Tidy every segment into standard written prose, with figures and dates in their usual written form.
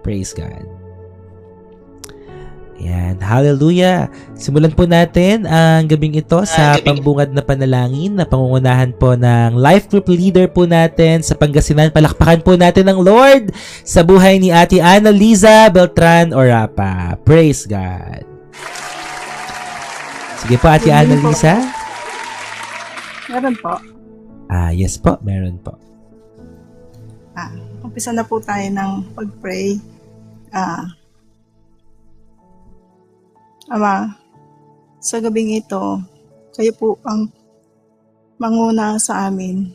Praise God. Ayan, hallelujah. Simulan po natin ang gabing ito sa pambungad na panalangin na pangungunahan po ng life group leader po natin sa Pangasinan. Palakpakan po natin ang Lord sa buhay ni Ate Annaliza Beltran Orapa. Praise God. Sige po, Ate Annaliza. Meron po. Yes po, meron po. Umpisa na po tayo ng pag-pray. Ama, sa gabing ito, kayo po ang manguna sa amin.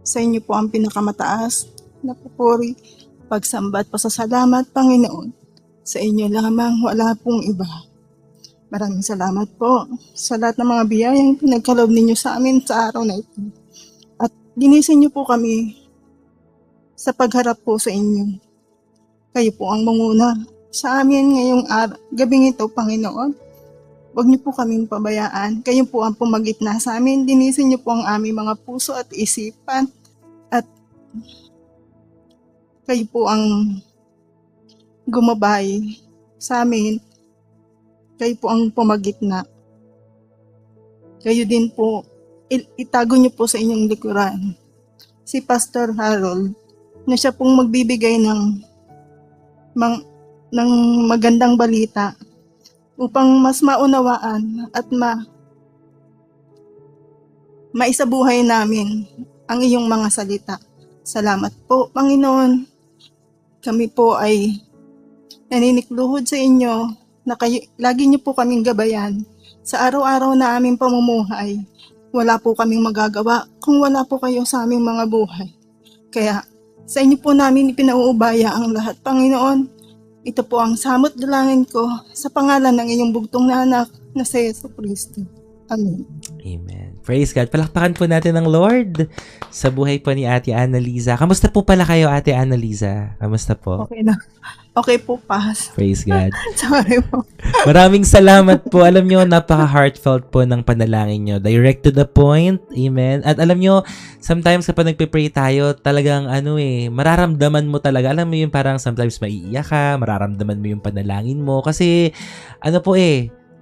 Sa inyo po ang pinakamataas na pupuri, pagsamba at pasasalamat, Panginoon. Sa inyo lamang, wala pong iba. Maraming salamat po sa lahat ng mga biyayang pinagkaloob ninyo sa amin sa araw na ito. At ginising niyo po kami sa pagharap po sa inyo. Kayo po ang manguna sa amin ngayong gabing ito, Panginoon. Huwag niyo po kaming pabayaan. Kayo po ang pumagitna sa amin. Linisin niyo po ang aming mga puso at isipan. At kayo po ang gumabay sa amin. Kayo po ang pumagitna. Kayo din po, itago niyo po sa inyong likuran si Pastor Harold na siya pong magbibigay ng magandang balita upang mas maunawaan at maisabuhay namin ang iyong mga salita. Salamat po, Panginoon. Kami po ay naninikluhod sa inyo na lagi niyo po kaming gabayan sa araw-araw na aming pamumuhay. Wala po kaming magagawa kung wala po kayo sa aming mga buhay. Kaya sa inyo po namin ipinauubaya ang lahat, Panginoon. Ito po ang samot dalangin ko sa pangalan ng iyong bugtong na anak na si Yesu Cristo. Amen. Amen. Praise God. Palakpakan po natin ang Lord sa buhay po ni Ate Annaliza. Kamusta po pala kayo, Ate Annaliza? Kamusta po? Okay na. Okay po, Pas. Praise God. Sorry po. Maraming salamat po. Alam nyo, napaka-heartfelt po ng panalangin nyo. Direct to the point. Amen. At alam nyo, sometimes kapag nagpe-pray tayo, talagang mararamdaman mo talaga. Alam mo yun, parang sometimes maiiyak ka, mararamdaman mo yung panalangin mo. Kasi,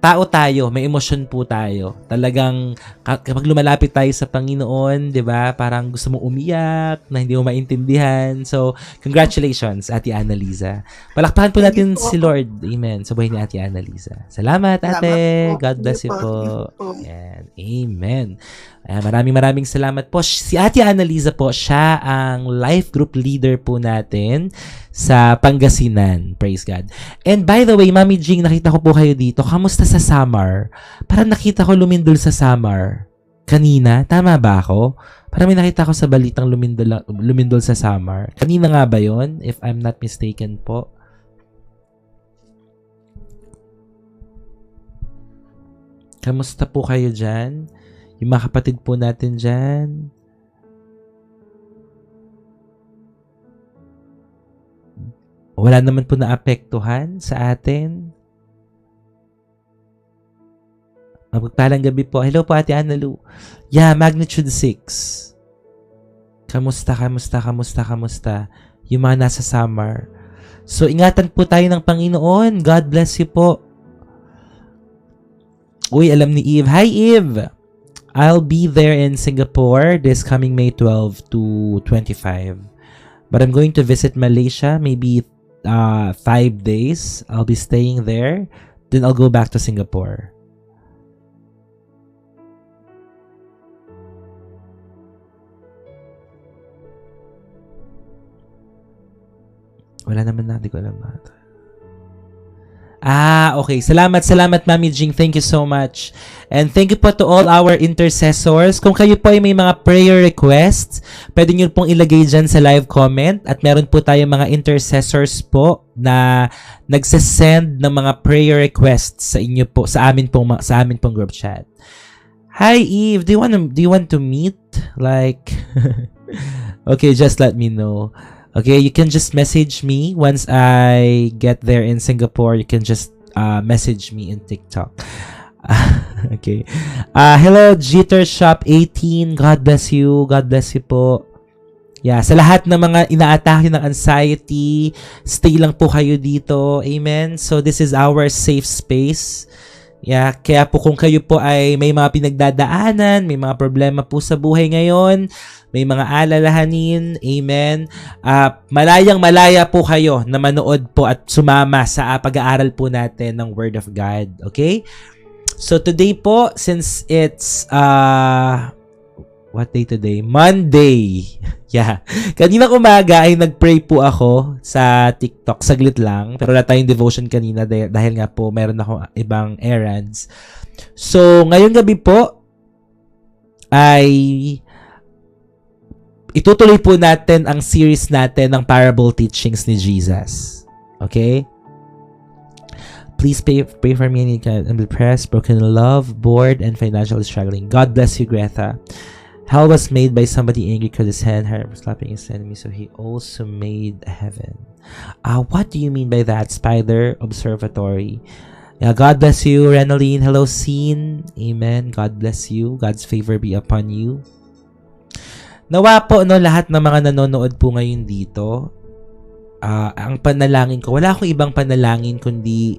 tao tayo, may emosyon po tayo. Talagang kapag lumalapit tayo sa Panginoon, 'di ba? Parang gusto mong umiyak, na hindi mo maintindihan. So, congratulations, Ate Annaliza. Palakpakan po natin si Lord. Amen. Sa buhay ni Ate Annaliza. Salamat, Ate. God bless you po. Yan. Amen. Maraming salamat po. Si Ate Annaliza po, siya ang life group leader po natin sa Pangasinan. Praise God. And by the way, Mami Jing, nakita ko po kayo dito. Kamusta sa Samar? Parang nakita ko lumindol sa Samar. Kanina? Tama ba ako? Parang may nakita ko sa balitang lumindol sa Samar. Kanina nga ba yon? If I'm not mistaken po. Kamusta po kayo dyan? Yung mga kapatid po natin dyan. Wala naman po naapektuhan sa atin. Magpalang gabi po. Hello po, Ate Analu. Yeah, magnitude 6. Kamusta? Yung mga nasa Samar. So, ingatan po tayo ng Panginoon. God bless you po. Uy, alam ni Eve. Hi, Eve! I'll be there in Singapore this coming May 12 to 25. But I'm going to visit Malaysia, maybe 5 days. I'll be staying there. Then I'll go back to Singapore. Wala naman na, di ko alam na. Okay. Salamat, Mami Jing. Thank you so much. And thank you po to all our intercessors. Kung kayo po ay may mga prayer requests, pwede nyo pong ilagay dyan sa live comment. At meron po tayong mga intercessors po na nagsasend ng mga prayer requests sa inyo po, sa amin pong group chat. Hi, Eve. Do you want to meet? Like, okay, just let me know. Okay, you can just message me once I get there in Singapore. You can just message me in TikTok. Okay. Hello, Jitter Shop 18. God bless you. God bless you po. Yeah, sa lahat ng mga inaatake ng anxiety, stay lang po kayo dito. Amen? So this is our safe space. Yeah, kaya po kung kayo po ay may mga pinagdadaanan, may mga problema po sa buhay ngayon, may mga alalahanin, amen. Malayang-malaya po kayo na manood po at sumama sa pag-aaral po natin ng Word of God. Okay? So today po, since it's what day today? Monday. Yeah. Kanina umaga ay nag-pray po ako sa TikTok. Saglit lang. Pero wala tayong devotion kanina dahil nga po meron ako ibang errands. So, ngayong gabi po ay itutuloy po natin ang series natin ng parable teachings ni Jesus. Okay? Please pray for me and be depressed, broken in love, bored, and financially struggling. God bless you, Greta. Hell was made by somebody angry because his hand was slapping his enemy, so he also made heaven. What do you mean by that, Spider Observatory? Yeah, God bless you, Renaline. Hello, Scene. Amen. God bless you. God's favor be upon you. Nawa po, lahat ng mga nanonood po ngayon dito, ang panalangin ko, wala akong ibang panalangin kundi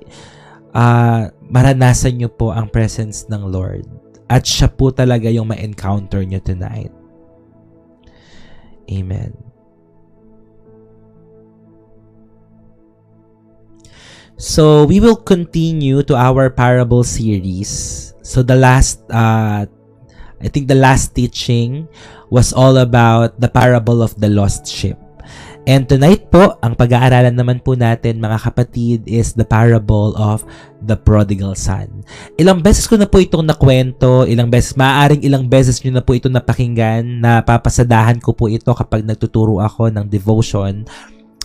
maranasan nyo po ang presence ng Lord. At siya po talaga yung ma-encounter nyo tonight. Amen. So, we will continue to our parable series. So, the last, I think the last teaching was all about the parable of the lost sheep. And tonight po, ang pag-aaralan naman po natin, mga kapatid, is the parable of the prodigal son. Ilang beses ko na po itong nakwento, maaaring ilang beses nyo na po ito napakinggan, napapasadahan ko po ito kapag nagtuturo ako ng devotion.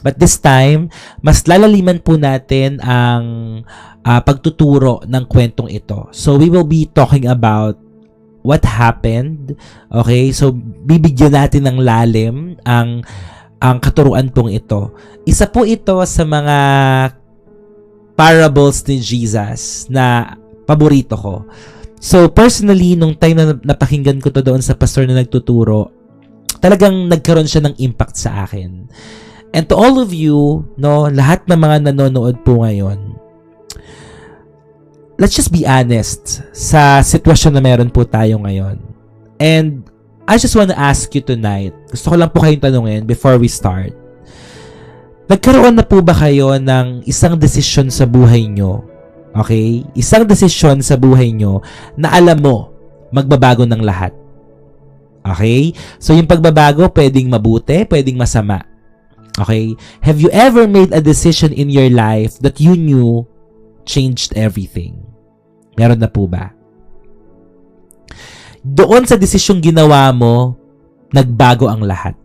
But this time, mas lalaliman po natin ang pagtuturo ng kwentong ito. So we will be talking about what happened. Okay? So bibigyan natin ng lalim ang katuruan pong ito. Isa po ito sa mga parables ni Jesus na paborito ko. So, personally, nung time na napakinggan ko to doon sa pastor na nagtuturo, talagang nagkaroon siya ng impact sa akin. And to all of you, lahat ng mga nanonood po ngayon, let's just be honest sa sitwasyon na meron po tayo ngayon. And I just want to ask you tonight, gusto ko lang po kayong tanungin before we start. Nagkaroon na po ba kayo ng isang desisyon sa buhay nyo? Okay? Isang desisyon sa buhay nyo na alam mo, magbabago ng lahat. Okay? So, yung pagbabago, pwedeng mabuti, pwedeng masama. Okay? Have you ever made a decision in your life that you knew changed everything? Meron na po ba? Doon sa desisyong ginawa mo, nagbago ang lahat.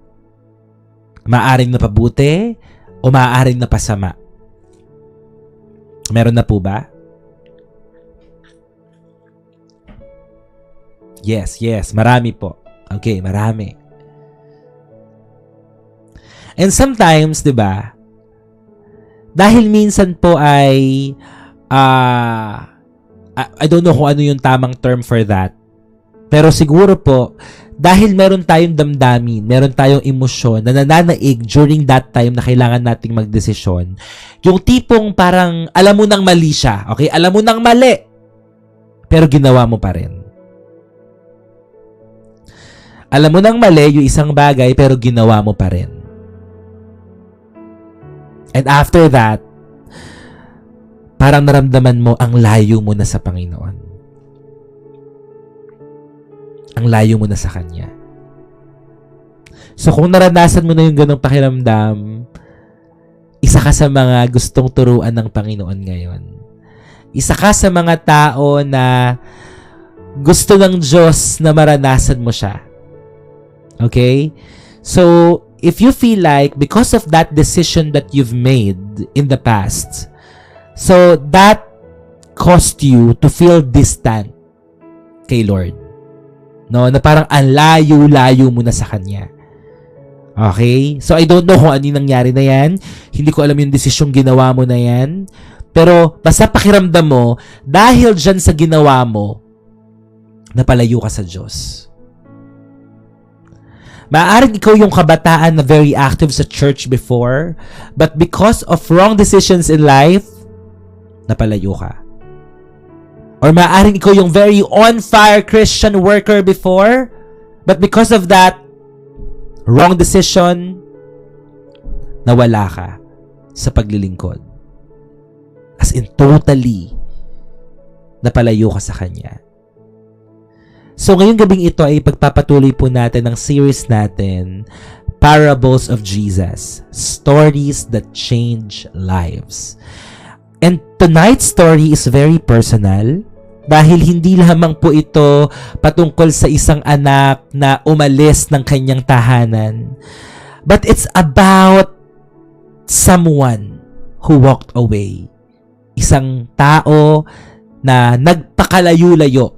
Maaaring napabuti o maaaring napasama. Meron na po ba? Yes. Marami po. Okay, marami. And sometimes, di ba, dahil minsan po ay I don't know kung ano yung tamang term for that. Pero siguro po, dahil meron tayong damdamin, meron tayong emosyon na nananaig during that time na kailangan nating magdesisyon, yung tipong parang alam mo nang mali siya, okay? Alam mo nang mali, pero ginawa mo pa rin. Alam mo nang mali yung isang bagay, pero ginawa mo pa rin. And after that, parang naramdaman mo ang layo mo na sa Panginoon. Ang layo mo na sa Kanya. So, kung naranasan mo na yung ganong pakiramdam, isa ka sa mga gustong turuan ng Panginoon ngayon. Isa ka sa mga tao na gusto ng Diyos na maranasan mo siya. Okay? So, if you feel like because of that decision that you've made in the past, so that caused you to feel distant kay Lord. No, na parang ang layo-layo mo na sa Kanya. Okay? So, I don't know kung ano yung nangyari na yan. Hindi ko alam yung desisyong ginawa mo na yan. Pero, basta pakiramdam mo, dahil dyan sa ginawa mo, napalayo ka sa Diyos. Maaaring ikaw yung kabataan na very active sa church before, but because of wrong decisions in life, napalayo ka. Or maaaring ikaw yung very on-fire Christian worker before, but because of that wrong decision, nawala ka sa paglilingkod. As in, totally napalayo ka sa Kanya. So, ngayong gabing ito ay pagpapatuloy po natin ang series natin, Parables of Jesus, Stories that Change Lives. And tonight's story is very personal dahil hindi lamang po ito patungkol sa isang anak na umalis ng kanyang tahanan, but it's about someone who walked away. Isang tao na nagpakalayo-layo.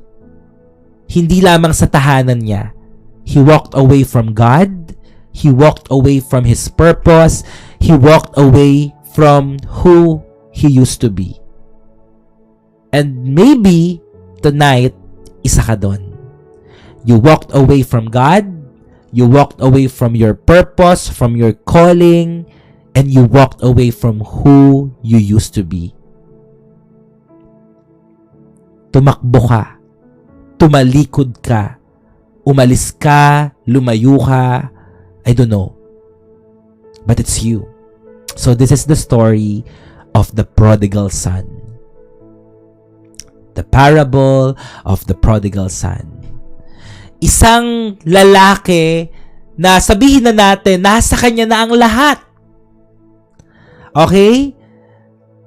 Hindi lamang sa tahanan niya. He walked away from God. He walked away from His purpose. He walked away from who he used to be. And maybe tonight, isa ka doon. You walked away from God. You walked away from your purpose, from your calling, and you walked away from who you used to be. Tumakbo ka. Tumalikod ka, umalis ka, lumayo ka, I don't know. But it's you. So this is the story of the prodigal son. The parable of the prodigal son. Isang lalaki na sabihin na natin, nasa kanya na ang lahat. Okay?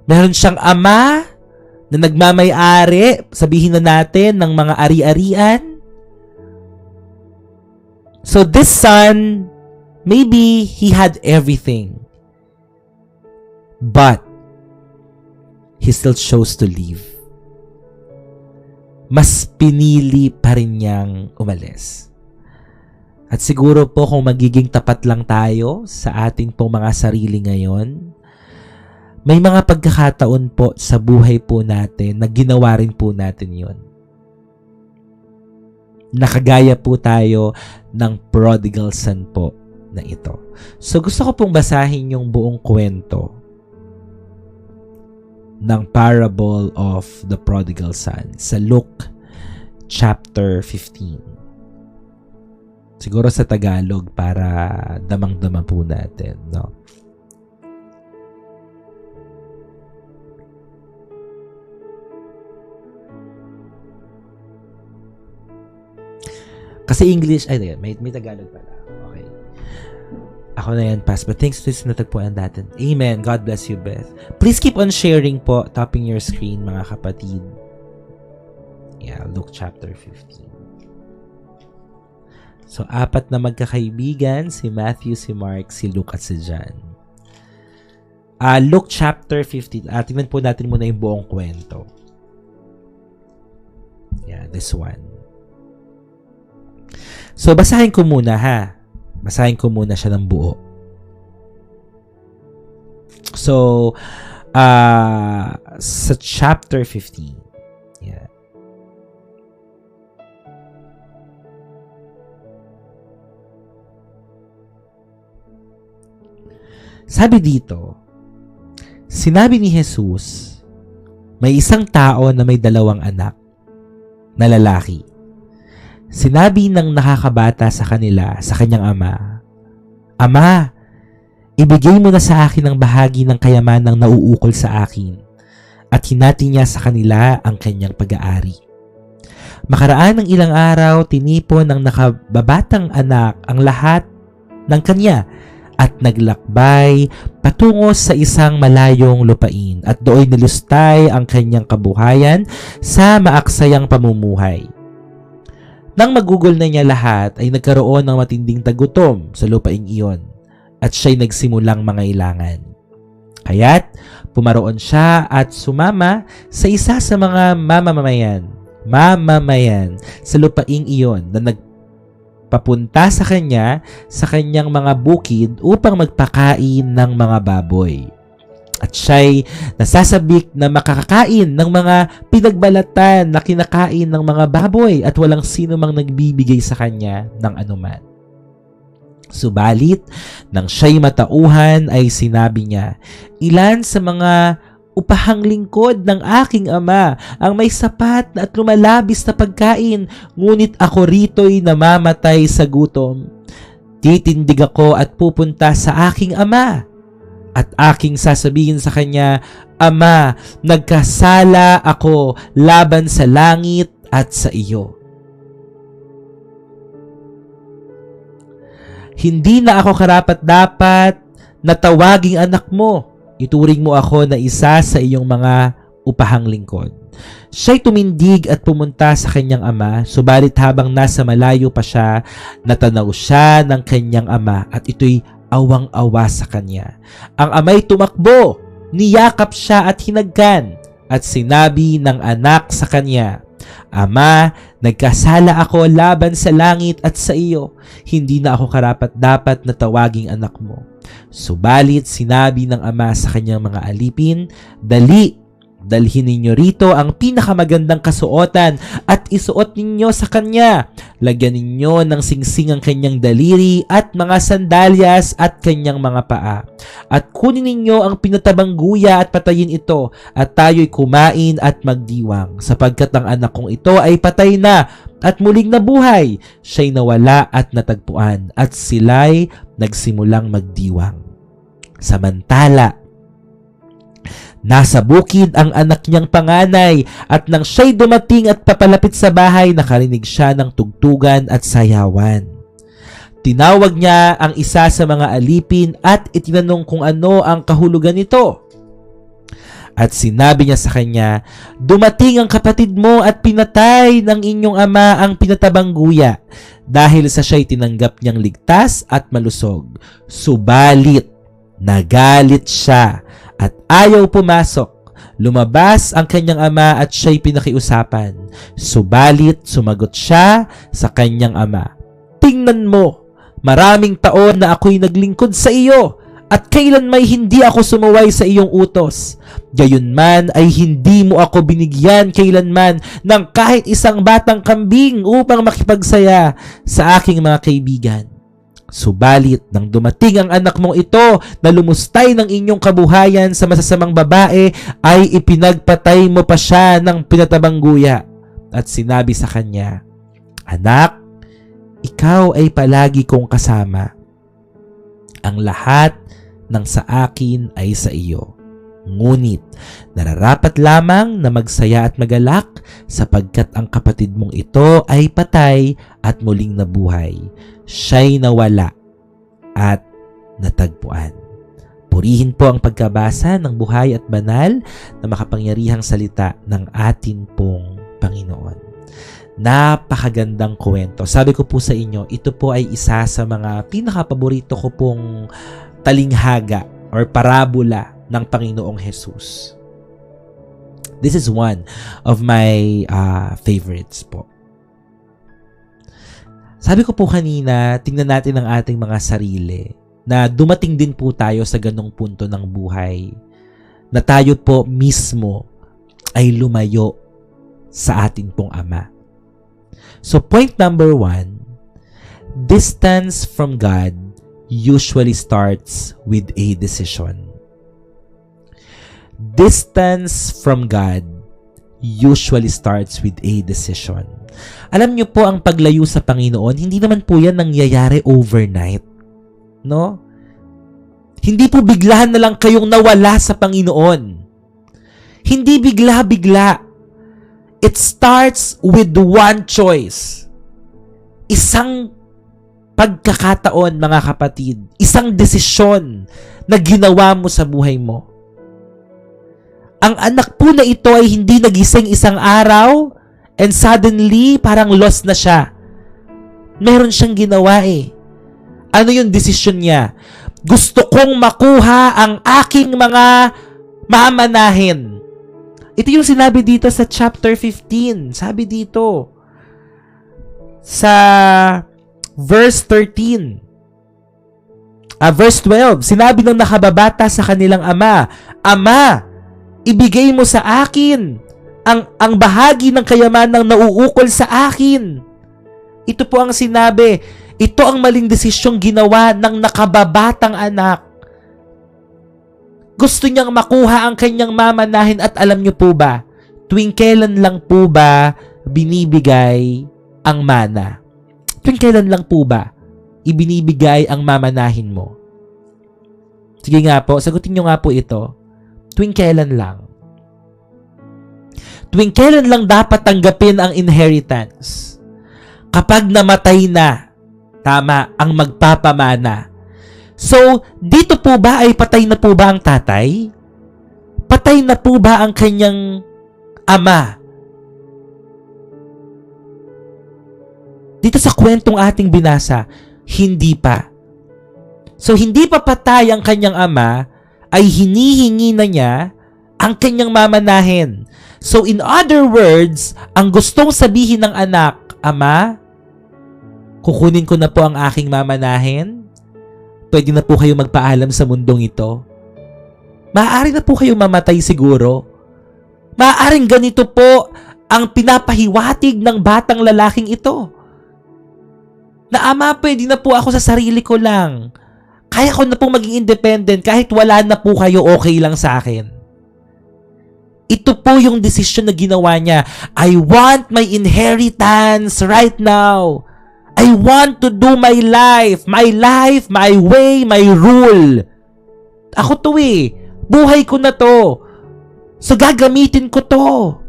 Meron siyang ama na nagmamay-ari, sabihin na natin, ng mga ari-arian. So this son, maybe he had everything. But he still chose to leave. Mas pinili pa rin niyang umalis. At siguro po kung magiging tapat lang tayo sa ating pong mga sarili ngayon, may mga pagkakataon po sa buhay po natin na ginawa rin po natin yon. Nakagaya po tayo ng prodigal son po na ito. So gusto ko pong basahin yung buong kwento ng parable of the prodigal son sa Luke chapter 15. Siguro sa Tagalog para damang-dama po natin, no? Kasi English, ay, may Tagalog pala. Okay. Ako na yan, Pas. But thanks to this natagpuan natin. Amen. God bless you, Beth. Please keep on sharing po, tapping your screen, mga kapatid. Yeah, Luke chapter 15. So, 4 na magkakaibigan, si Matthew, si Mark, si Luke, at si John. Luke chapter 15. Tingnan po natin muna yung buong kwento. Yeah, this one. So, basahin ko muna, ha? Basahin ko muna siya ng buo. So, sa chapter 15. Yeah. Sabi dito, sinabi ni Jesus, may isang tao na may 2 anak na lalaki. Sinabi ng nakakabata sa kanila, sa kanyang ama, Ama, ibigay mo na sa akin ang bahagi ng kayamanang nauukol sa akin, at hinati niya sa kanila ang kanyang pag-aari. Makaraan ng ilang araw, tinipon ng nakababatang anak ang lahat ng kanya at naglakbay patungo sa isang malayong lupain at doon nilustay ang kanyang kabuhayan sa maaksayang pamumuhay. Nang magugol na niya lahat, ay nagkaroon ng matinding tagutom sa lupaing iyon at siya'y nagsimulang mangailangan. Kaya't pumaroon siya at sumama sa isa sa mga mamamayan sa lupaing iyon na nagpapunta sa kanya sa kanyang mga bukid upang magpakain ng mga baboy. At siya'y nasasabik na makakakain ng mga pinagbalatan na kinakain ng mga baboy at walang sino mang nagbibigay sa kanya ng anuman. Subalit, nang siya'y matauhan ay sinabi niya, "Ilan sa mga upahang lingkod ng aking ama ang may sapat at lumalabis na pagkain, ngunit ako rito'y namamatay sa gutom. Titindig ako at pupunta sa aking ama at aking sasabihin sa kanya, Ama, nagkasala ako laban sa langit at sa iyo. Hindi na ako karapat-dapat na tawaging anak mo. Ituring mo ako na isa sa iyong mga upahang lingkod." Siya'y tumindig at pumunta sa kanyang ama, subalit habang nasa malayo pa siya, natanaw siya ng kanyang ama at ito'y awang-awa sa kanya. Ang ama'y tumakbo, niyakap siya at hinagkan, at sinabi ng anak sa kanya, "Ama, nagkasala ako laban sa langit at sa iyo. Hindi na ako karapat-dapat na tawaging anak mo." Subalit sinabi ng ama sa kanyang mga alipin, "Dali, dalhin ninyo rito ang pinakamagandang kasuotan at isuot ninyo sa kanya. Lagyan ninyo ng singsing ang kanyang daliri at mga sandalyas at kanyang mga paa. At kunin ninyo ang pinatabang guya at patayin ito, at tayo'y kumain at magdiwang, sapagkat ang anak kong ito ay patay na at muling nabuhay. Siya'y nawala at natagpuan, at sila'y nagsimulang magdiwang." Samantala, nasa bukid ang anak niyang panganay, at nang siya'y dumating at papalapit sa bahay, nakarinig siya ng tugtugan at sayawan. Tinawag niya ang isa sa mga alipin at itinanong kung ano ang kahulugan nito. At sinabi niya sa kanya, "Dumating ang kapatid mo at pinatay ng inyong ama ang pinatabang guya, dahil sa siya'y tinanggap niyang ligtas at malusog. Subalit, nagalit siya at ayaw pumasok. Lumabas ang kanyang ama at siya'y pinakiusapan. Subalit sumagot siya sa kanyang ama, 'Tingnan mo, maraming taon na ako'y naglingkod sa iyo, at kailan may hindi ako sumuway sa iyong utos. Gayunman ay hindi mo ako binigyan kailanman ng kahit isang batang kambing upang makipagsaya sa aking mga kaibigan. Subalit, nang dumating ang anak mong ito na lumustay ng inyong kabuhayan sa masasamang babae, ay ipinagpatay mo pa siya ng pinatabang guya." At sinabi sa kanya, "Anak, ikaw ay palagi kong kasama. Ang lahat ng sa akin ay sa iyo. Ngunit, nararapat lamang na magsaya at magalak, sapagkat ang kapatid mong ito ay patay at muling nabuhay. Siya'y nawala at natagpuan." Purihin po ang pagkabasa ng buhay at banal na makapangyarihang salita ng atin pong Panginoon. Napakagandang kwento. Sabi ko po sa inyo, ito po ay isa sa mga pinakapaborito ko pong talinghaga or parabola ng Panginoong Jesus. This is one of my favorites po. Sabi ko po kanina, tingnan natin ang ating mga sarili, na dumating din po tayo sa ganong punto ng buhay, na tayo po mismo ay lumayo sa atin pong Ama. So point number 1, distance from God usually starts with a decision. Distance from God usually starts with a decision. Alam niyo po, ang paglayo sa Panginoon, hindi naman po yan nangyayari overnight. No? Hindi po biglahan na lang kayong nawala sa Panginoon. Hindi bigla-bigla. It starts with one choice. Isang pagkakataon, mga kapatid. Isang desisyon na ginawa mo sa buhay mo. Ang anak po na ito ay hindi nagising isang araw and suddenly parang lost na siya. Meron siyang ginawa eh. Ano yung desisyon niya? Gusto kong makuha ang aking mga mamanahin. Ito yung sinabi dito sa chapter 15. Sabi dito sa verse 13. Verse 12. Sinabi ng nakababata sa kanilang ama, "Ama, ibigay mo sa akin ang bahagi ng kayamanang nauukol sa akin." Ito po ang sinabi. Ito ang maling desisyong ginawa ng nakababatang anak. Gusto niyang makuha ang kanyang mamanahin at alam niyo po ba, tuwing kailan lang po ba binibigay ang mana? Tuwing kailan lang po ba ibinibigay ang mamanahin mo? Sige nga po, sagutin niyo nga po ito. Tuwing kailan lang? Tuwing kailan lang dapat tanggapin ang inheritance? Kapag namatay na, tama, ang magpapamana. So, dito po ba ay patay na po ba ang tatay? Patay na po ba ang kanyang ama? Dito sa kwentong ating binasa, hindi pa. So, hindi pa patay ang kanyang ama, ay hinihingi na niya ang kanyang mamanahin. So, in other words, ang gustong sabihin ng anak, Ama, kukunin ko na po ang aking mamanahin. Pwede na po kayo magpaalam sa mundong ito. Maaari na po kayo mamatay siguro. Maaaring ganito po ang pinapahiwatig ng batang lalaking ito. Na ama, pwede na po ako sa sarili ko lang. Kaya ko na po maging independent kahit wala na po kayo, okay lang sa akin. Ito po yung desisyon na ginawa niya. I want my inheritance right now. I want to do my life, my way, my rule. Ako to eh. Buhay ko na to. So gagamitin ko to.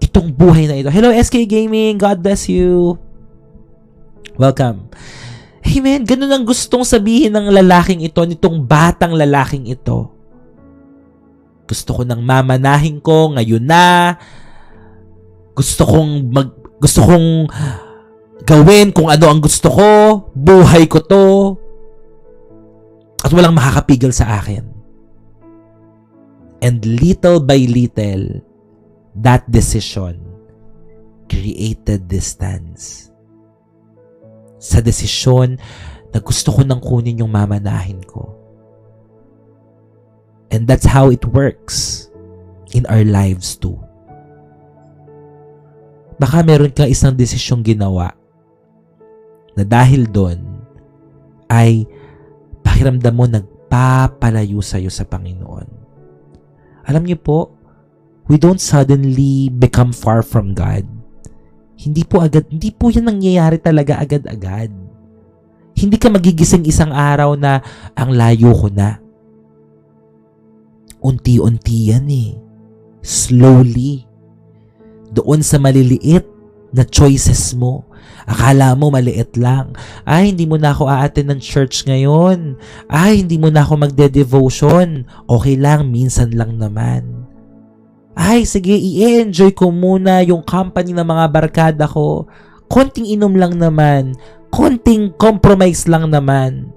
Itong buhay na ito. Hello SK Gaming, God bless you. Welcome. Hey man, ganun ang gustong sabihin ng lalaking ito, nitong batang lalaking ito. Gusto ko nang mamanahin ko ngayon na. Gusto kong gawin kung ano ang gusto ko. Buhay ko to. At walang makakapigil sa akin. And little by little, that decision created distance. Sa desisyon na gusto ko nang kunin yung mamanahin ko. And that's how it works in our lives too. Baka meron kang isang desisyong ginawa na dahil doon ay pakiramdam mo nagpapalayo sa'yo sa Panginoon. Alam niyo po, we don't suddenly become far from God. Hindi po yan nangyayari talaga agad-agad. Hindi ka magigising isang araw na ang layo ko na. Unti-unti yan eh. Slowly. Doon sa maliliit na choices mo. Akala mo maliit lang. Ay, hindi mo na ako aattend ng church ngayon. Ay, hindi mo na ako magde-devotion. Okay lang, minsan lang naman. Ay, sige, i-enjoy ko muna yung company ng mga barkada ko. Konting inom lang naman. Konting compromise lang naman.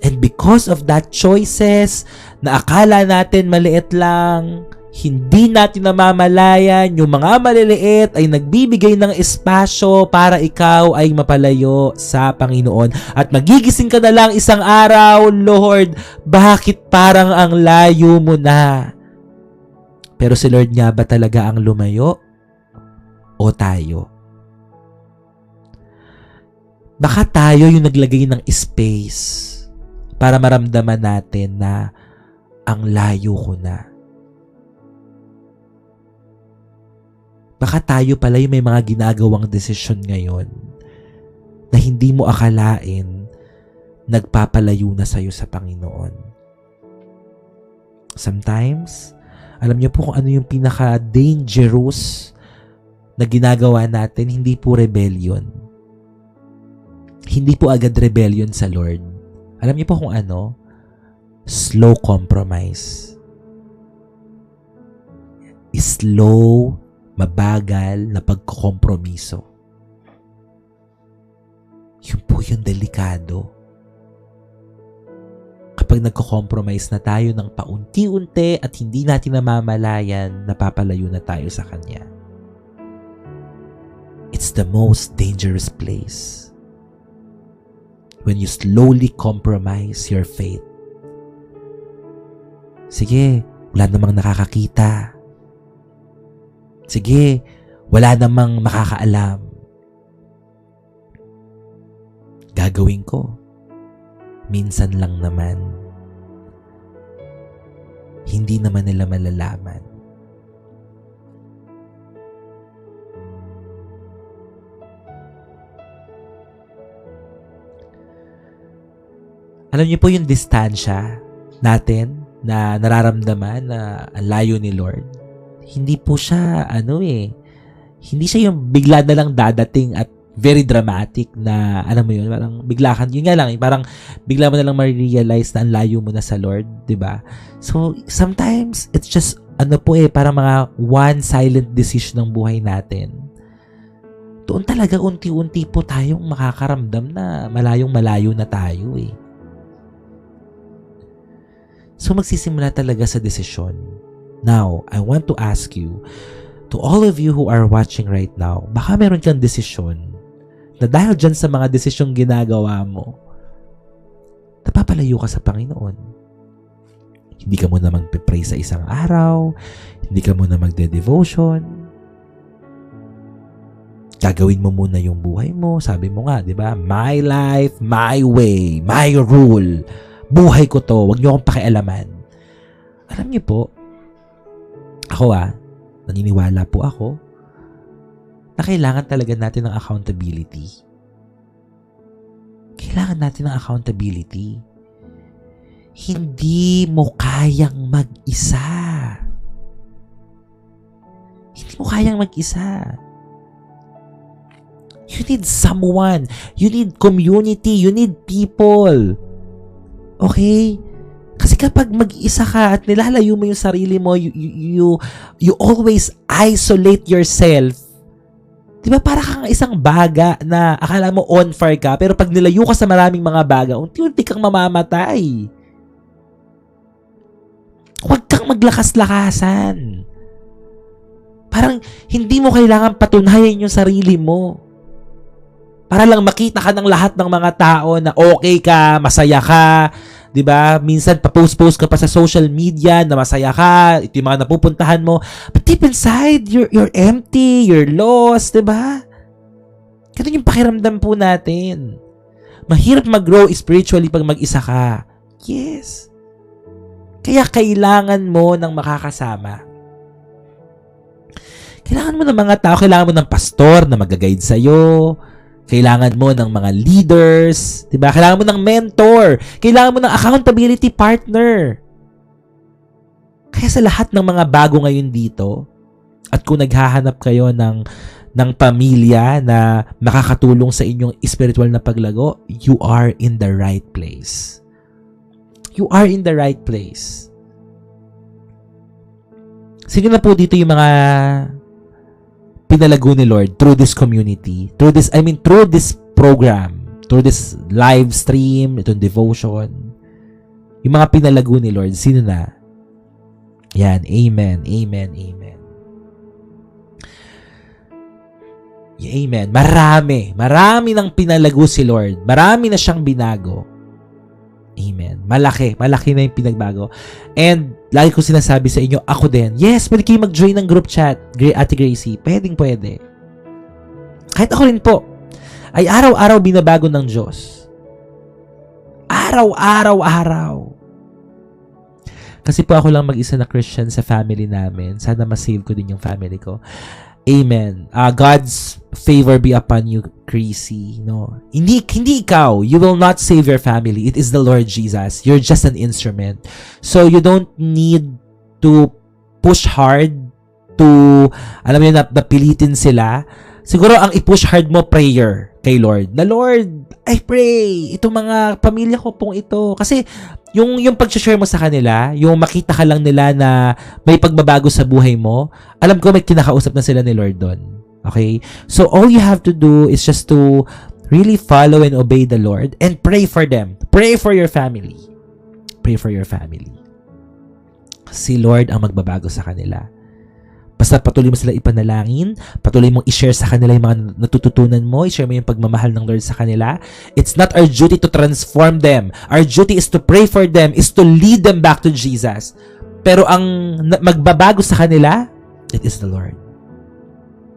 And because of that choices na akala natin maliit lang, hindi natin namamalayan yung mga maliliit ay nagbibigay ng espasyo para ikaw ay mapalayo sa Panginoon. At magigising ka na lang isang araw, Lord, bakit parang ang layo mo na? Pero si Lord nga ba talaga ang lumayo? O tayo? Baka tayo yung naglagay ng space para maramdaman natin na ang layo ko na. Baka tayo pala yung may mga ginagawang desisyon ngayon na hindi mo akalain nagpapalayo na sa'yo sa Panginoon. Sometimes, alam niyo po kung ano yung pinaka-dangerous na ginagawa natin, hindi po rebellion. Hindi po agad rebellion sa Lord. Alam niyo po kung ano? Slow compromise. Slow, mabagal na pagkukompromiso. Yun po yung delikado. Kapag nagko-compromise na tayo ng paunti-unti at hindi natin namamalayan, napapalayo na tayo sa Kanya. It's the most dangerous place. When you slowly compromise your faith. Sige, wala namang nakakakita. Sige, wala namang makakaalam. gagawin ko. Minsan lang naman. Hindi naman nila malalaman. Alam niyo po yung distansya natin na nararamdaman na ang layo ni Lord. Hindi po siya, hindi siya yung bigla na lang dadating at very dramatic na, alam mo yun, parang bigla ka, yun nga lang, parang bigla mo na lang ma-realize na ang layo mo na sa Lord, di ba? So, sometimes, it's just, parang mga one silent decision ng buhay natin. Doon talaga unti-unti po tayong makakaramdam na malayong-malayo na tayo eh. So, magsisimula talaga sa desisyon. Now, I want to ask you, to all of you who are watching right now, baka meron kang desisyon na dahil dyan sa mga desisyong ginagawa mo, napapalayo ka sa Panginoon. Hindi ka muna magpe-pray sa isang araw, hindi ka muna magde-devotion, gagawin mo muna yung buhay mo, sabi mo nga, di ba? My life, my way, my rule. Buhay ko to, wag niyo akong pakialaman. Alam niyo po, ako naniniwala po ako na kailangan talaga natin ng accountability. Kailangan natin ng accountability. Hindi mo kayang mag-isa. Hindi mo kayang mag-isa. You need someone. You need community. You need people. Okay? Kasi kapag mag-isa ka at nilalayo mo yung sarili mo, you always isolate yourself. Diba para kang isang baga na akala mo on fire ka, pero pag nilayo ka sa maraming mga baga, unti-unti kang mamamatay. Huwag kang maglakas-lakasan. Parang hindi mo kailangan patunayan yung sarili mo. Para lang makita ka ng lahat ng mga tao na okay ka, masaya ka, 'di ba? Minsan pa-post ka pa sa social media na masaya ka, ito yung mga napupuntahan mo. But deep inside, you're empty, you're lost, 'di ba? Ganun yung pakiramdam po natin. Mahirap mag-grow spiritually pag mag-isa ka. Yes. Kaya kailangan mo ng makakasama. Kailangan mo ng mga tao, kailangan mo ng pastor na mag-guide sa'yo. Kailangan mo ng mga leaders, 'di ba? Kailangan mo ng mentor, kailangan mo ng accountability partner. Kaya sa lahat ng mga bago ngayon dito, at kung naghahanap kayo ng pamilya na makakatulong sa inyong spiritual na paglago, you are in the right place. You are in the right place. Sino na po dito yung mga pinalago ni Lord through this community, through this program, through this live stream, itong devotion, yung mga pinalago ni Lord, sino na? Yan, amen, amen, amen. Amen. Marami nang pinalago si Lord. Marami na siyang binago. Amen. Malaki na yung pinagbago. And lagi ko sinasabi sa inyo, ako din, yes, pwede kayo mag-join ng group chat, Ate Gracie. Pwede. Kahit ako rin po, ay araw-araw binabago ng Diyos. Araw. Kasi po ako lang mag-isa na Christian sa family namin. Sana ma-save ko din yung family ko. Amen. God's favor be upon you, Chrissy. No? Hindi ikaw. You will not save your family. It is the Lord Jesus. You're just an instrument. So you don't need to push hard to, alam mo yun, napilitin sila. Siguro ang i-push hard mo, prayer kay Lord. Na Lord, I pray, itong mga pamilya ko pong ito. Kasi yung pag-share mo sa kanila, yung makita ka lang nila na may pagbabago sa buhay mo, alam ko may kinakausap na sila ni Lord doon. Okay? So all you have to do is just to really follow and obey the Lord and pray for them. Pray for your family. Pray for your family. Si Lord ang magbabago sa kanila. Basta patuloy mo sila ipanalangin, patuloy mong i-share sa kanila yung mga natututunan mo, i-share mo yung pagmamahal ng Lord sa kanila. It's not our duty to transform them. Our duty is to pray for them, is to lead them back to Jesus. Pero ang magbabago sa kanila, it is the Lord.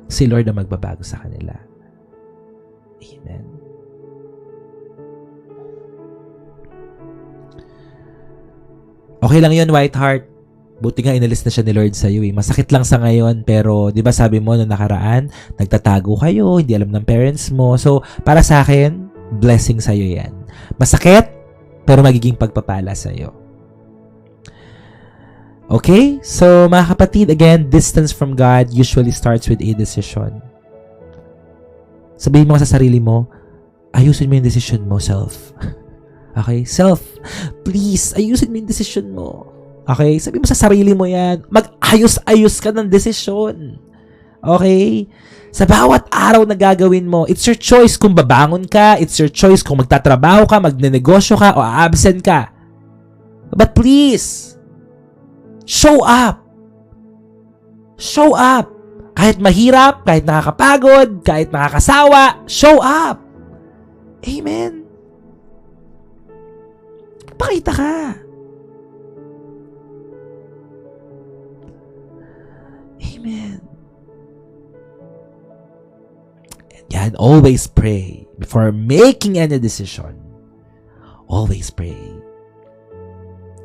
Si Lord ang magbabago sa kanila. Amen. Okay lang yun, Whiteheart. Buti nga inalis na siya ni Lord sa'yo eh. Masakit lang sa ngayon, pero di ba sabi mo noong nakaraan, nagtatago kayo, hindi alam ng parents mo. So, para sa akin, blessing sa'yo yan. Masakit, pero magiging pagpapala sa'yo. Okay? So, mga kapatid, again, distance from God usually starts with a decision. Sabihin mo sa sarili mo, ayusin mo yung decision mo, self. Okay? Self, please, ayusin mo yung decision mo. Okay? Sabi mo sa sarili mo yan. Mag-ayos-ayos ka ng desisyon. Okay? Sa bawat araw na gagawin mo, it's your choice kung babangon ka, it's your choice kung magtatrabaho ka, magnenegosyo ka, o absent ka. But please, show up. Show up. Kahit mahirap, kahit nakakapagod, kahit nakakasawa, show up. Amen. Pakita ka. Amen. Yan, always pray before making any decision. Always pray.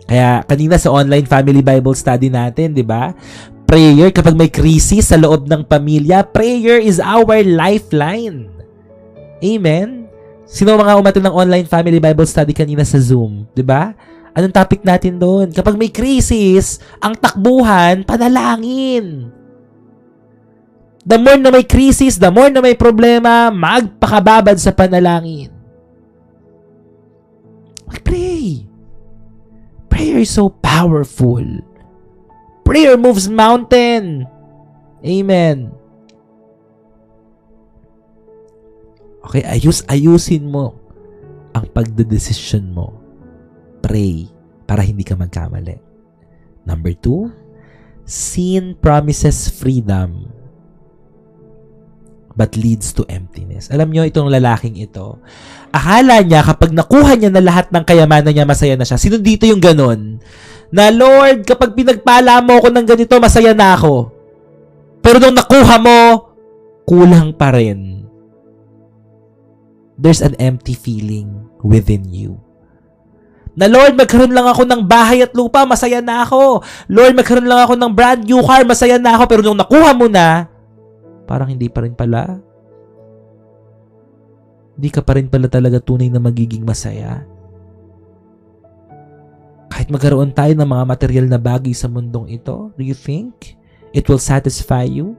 Kaya kanina sa online family Bible study natin, 'di ba? Prayer kapag may krisis sa loob ng pamilya, prayer is our lifeline. Amen. Sino mga umattend ng online family Bible study kanina sa Zoom, 'di ba? Anong topic natin doon? Kapag may krisis, ang takbuhan, panalangin. The more na may krisis, the more na may problema, magpakababad sa panalangin. Pray. Prayer is so powerful. Prayer moves mountain. Amen. Okay, ayusin mo ang pagdedesisyon mo. Pray para hindi ka magkamali. Number 2, sin promises freedom but leads to emptiness. Alam nyo, itong lalaking ito, akala niya kapag nakuha niya na lahat ng kayamanan niya, masaya na siya. Sino dito yung ganon? Na, Lord, kapag pinagpala mo ako ng ganito, masaya na ako. Pero nung nakuha mo, kulang pa rin. There's an empty feeling within you. Na, Lord, magkaroon lang ako ng bahay at lupa, masaya na ako. Lord, magkaroon lang ako ng brand new car, masaya na ako. Pero nung nakuha mo na, parang hindi pa rin pala. Hindi ka pa rin pala talaga tunay na magiging masaya. Kahit magkaroon tayo ng mga material na bagay sa mundong ito, do you think it will satisfy you?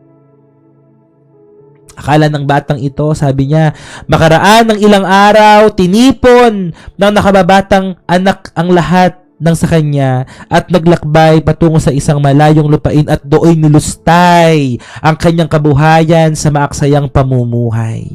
Akala ng batang ito, sabi niya, makaraan ng ilang araw, tinipon ng nakababatang anak ang lahat ng sa kanya at naglakbay patungo sa isang malayong lupain at doon nilustay ang kanyang kabuhayan sa maaksayang pamumuhay.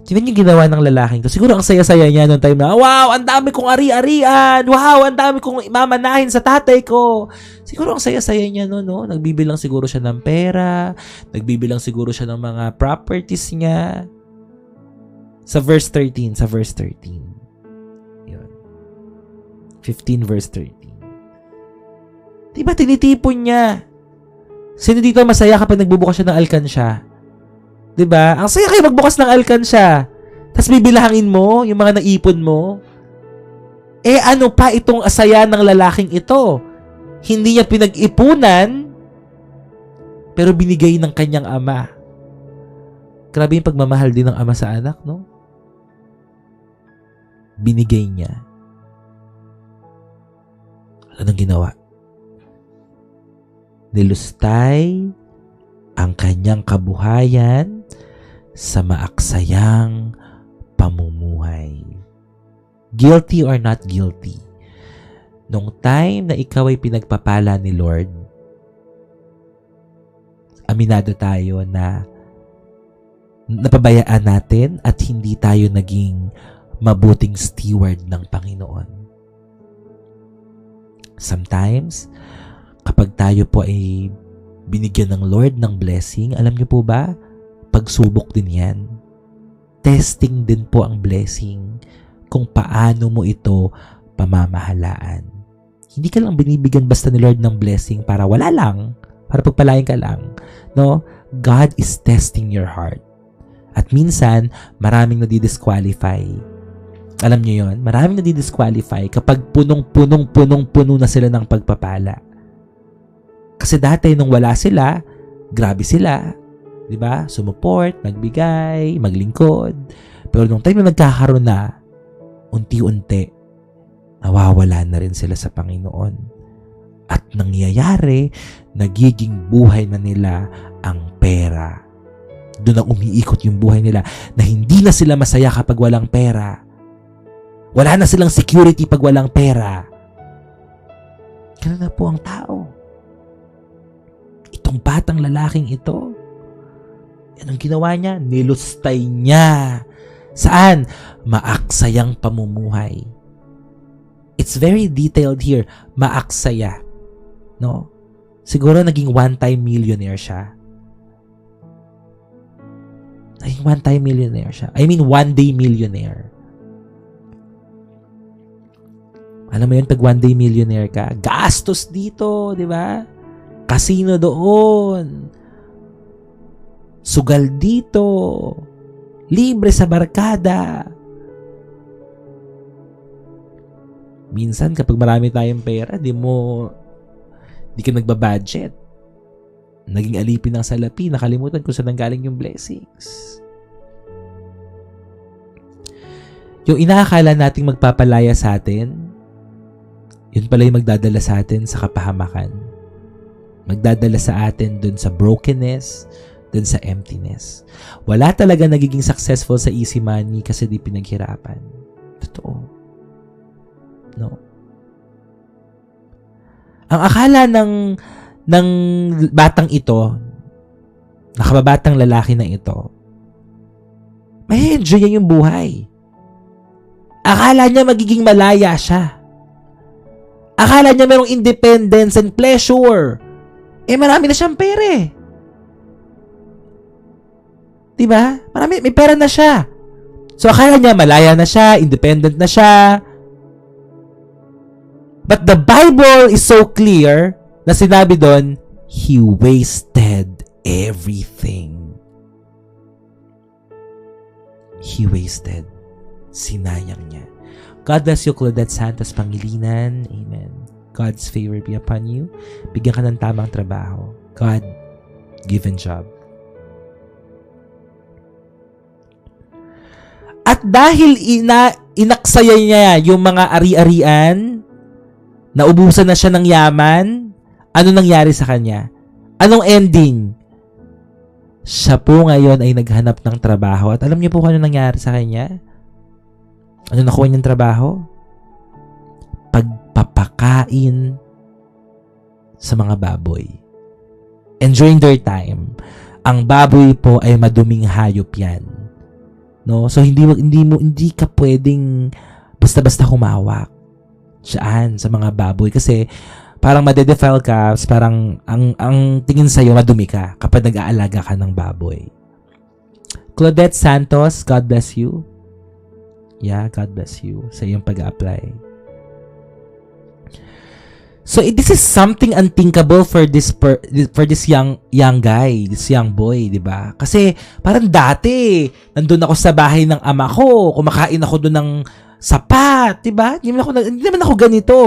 Tingnan yung ginawa ng lalaking to. Siguro ang saya-saya niya noong time na, wow, ang dami kong ari-arian. Wow, ang dami kong mamanahin sa tatay ko. Siguro ang saya-saya niya noon, no? Nagbibilang siguro siya ng pera. Nagbibilang siguro siya ng mga properties niya. Sa verse 13. Yun. 15 verse 13. Diba tinitipon niya? Sino dito masaya kapag nagbubukas siya ng alkansya? Diba? Ang saya kayo magbukas ng alkansya. Tapos bibilangin mo yung mga naipon mo. Eh ano pa itong asaya ng lalaking ito? Hindi niya pinag-ipunan, pero binigay ng kanyang ama. Grabe yung pagmamahal din ng ama sa anak, no? Binigay niya. Anong ginawa? Nilustay ang kanyang kabuhayan sa maaksayang pamumuhay. Guilty or not guilty? Nung time na ikaw ay pinagpapala ni Lord, aminado tayo na napabayaan natin at hindi tayo naging mabuting steward ng Panginoon. Sometimes, kapag tayo po ay binigyan ng Lord ng blessing, alam niyo po ba, pagsubok din yan. Testing din po ang blessing kung paano mo ito pamamahalaan. Hindi ka lang binibigyan basta ni Lord ng blessing para wala lang, para pagpalain ka lang. No? God is testing your heart. At minsan, maraming nadidisqualify. Alam nyo yon, maraming nadi-disqualify kapag punong-puno na sila ng pagpapala. Kasi dati nung wala sila, grabe sila. Diba? Sumuport, nagbigay, maglingkod. Pero nung time na nagkakaroon na, unti-unti, nawawala na rin sila sa Panginoon. At nangyayari, nagiging buhay na nila ang pera. Doon na umiikot yung buhay nila na hindi na sila masaya kapag walang pera. Wala na silang security pag walang pera. Ganun na po ang tao. Itong batang lalaking ito, anong ginawa niya? Nilustay niya. Saan? Maaksayang pamumuhay. It's very detailed here. Maaksaya. No? Siguro naging one-time millionaire siya. Naging one-time millionaire siya. I mean, one-day millionaire. Alam mo yun, pag one-day millionaire ka, gastos dito, di ba? Casino doon. Sugal dito. Libre sa barkada. Minsan, kapag marami tayong pera, di ka nagbabudget. Naging alipin ng salapi, nakalimutan kung saan nanggaling yung blessings. Yung inaakala nating magpapalaya sa atin, yun pala yung magdadala sa atin sa kapahamakan. Magdadala sa atin dun sa brokenness, dun sa emptiness. Wala talaga nagiging successful sa easy money kasi di pinaghirapan. Totoo. No? Ang akala ng batang ito, nakababatang lalaki na ito, may enjoy niya yung buhay. Akala niya magiging malaya siya. Akala niya merong independence and pleasure. Marami na siyang pera eh. Diba? May pera na siya. So, akala niya malaya na siya, independent na siya. But the Bible is so clear na sinabi doon, he wasted everything. He wasted. Sinayang niya. God bless you, Claudette Santos Pangilinan. Amen. God's favor be upon you. Bigyan ka ng tamang trabaho. God-given job. At dahil inaksaya niya yung mga ari-arian, naubusan na siya ng yaman, ano nangyari sa kanya? Anong ending? Siya po ngayon ay naghanap ng trabaho. At alam niyo po kung ano nangyari sa kanya? Ano nakuha niyang trabaho? Pagpapakain sa mga baboy. And during their time, ang baboy po ay maduming hayop yan. No? So hindi ka pwedeng basta-basta humawak saan sa mga baboy kasi parang madedefile ka, parang ang tingin sa'yo madumi ka kapag nag-aalaga ka ng baboy. Claudette Santos, God bless you. Yeah, God bless you sa iyong pag-apply. So this is something unthinkable for this young guy, this young boy, 'di ba? Kasi parang dati, nandun ako sa bahay ng ama ko, kumakain ako doon ng sapat, 'di ba? Hindi naman ako ganito.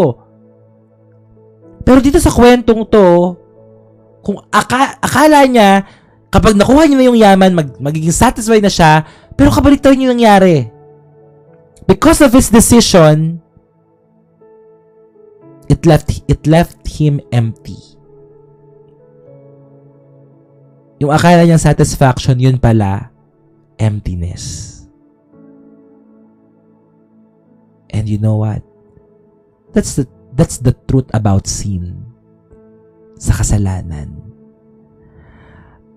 Pero dito sa kwentong 'to, kung akala niya kapag nakuha niya na yung yaman, magiging satisfied na siya, pero kabaliktaran yung nangyari. Because of his decision, it left him empty. Yung akala niyang satisfaction, yun pala, emptiness. And you know what? That's the truth about sin. Sa kasalanan.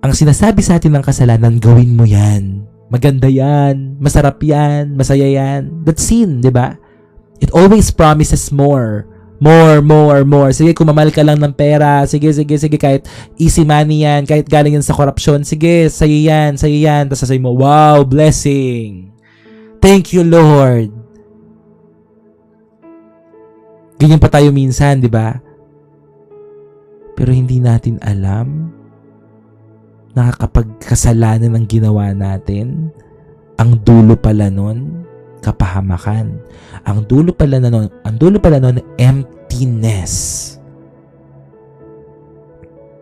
Ang sinasabi sa atin ng kasalanan, gawin mo yan. Maganda yan, masarap yan, masaya yan. That's sin, di ba? It always promises more. More. Sige, kung mamahal ka lang ng pera, sige, kahit easy money yan, kahit galing yan sa korupsyon, sige, sa'yo yan. Tapos sasabihin mo, wow, blessing. Thank you, Lord. Ganyan pa tayo minsan, di ba? Pero hindi natin alam na kapag kasalanan ang ginawa natin, ang dulo pala nun, kapahamakan. Ang dulo pala nun, emptiness.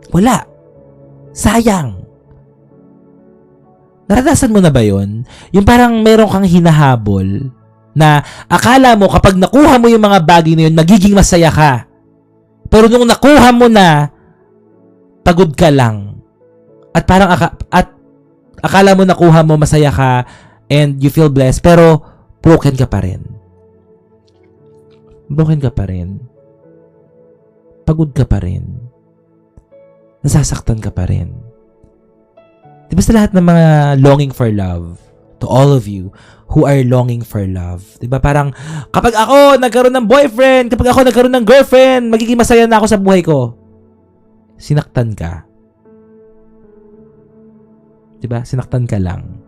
Wala. Sayang. Naranasan mo na ba yun? Yung parang meron kang hinahabol na akala mo kapag nakuha mo yung mga bagay na yun, magiging masaya ka. Pero nung nakuha mo na, pagod ka lang. At parang akala mo nakuha mo, masaya ka, and you feel blessed, pero broken ka pa rin. Broken ka pa rin. Pagod ka pa rin. Nasasaktan ka pa rin. Di ba sa lahat ng mga longing for love, to all of you who are longing for love, di ba parang, kapag ako nagkaroon ng boyfriend, kapag ako nagkaroon ng girlfriend, magiging masaya na ako sa buhay ko. Sinaktan ka. Di ba? Sinaktan ka lang.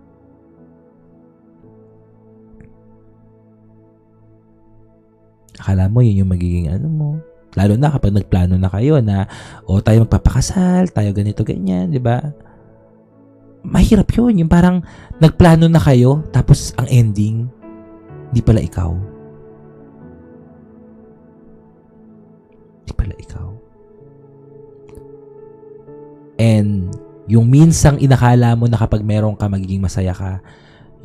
Akala mo yun yung magiging ano mo. Lalo na kapag nagplano na kayo na, tayo magpapakasal, tayo ganito, ganyan, di ba? Mahirap yun. Yung parang nagplano na kayo, tapos ang ending, di pala ikaw. Di pala ikaw. And yung minsang inakala mo na kapag meron ka, magiging masaya ka,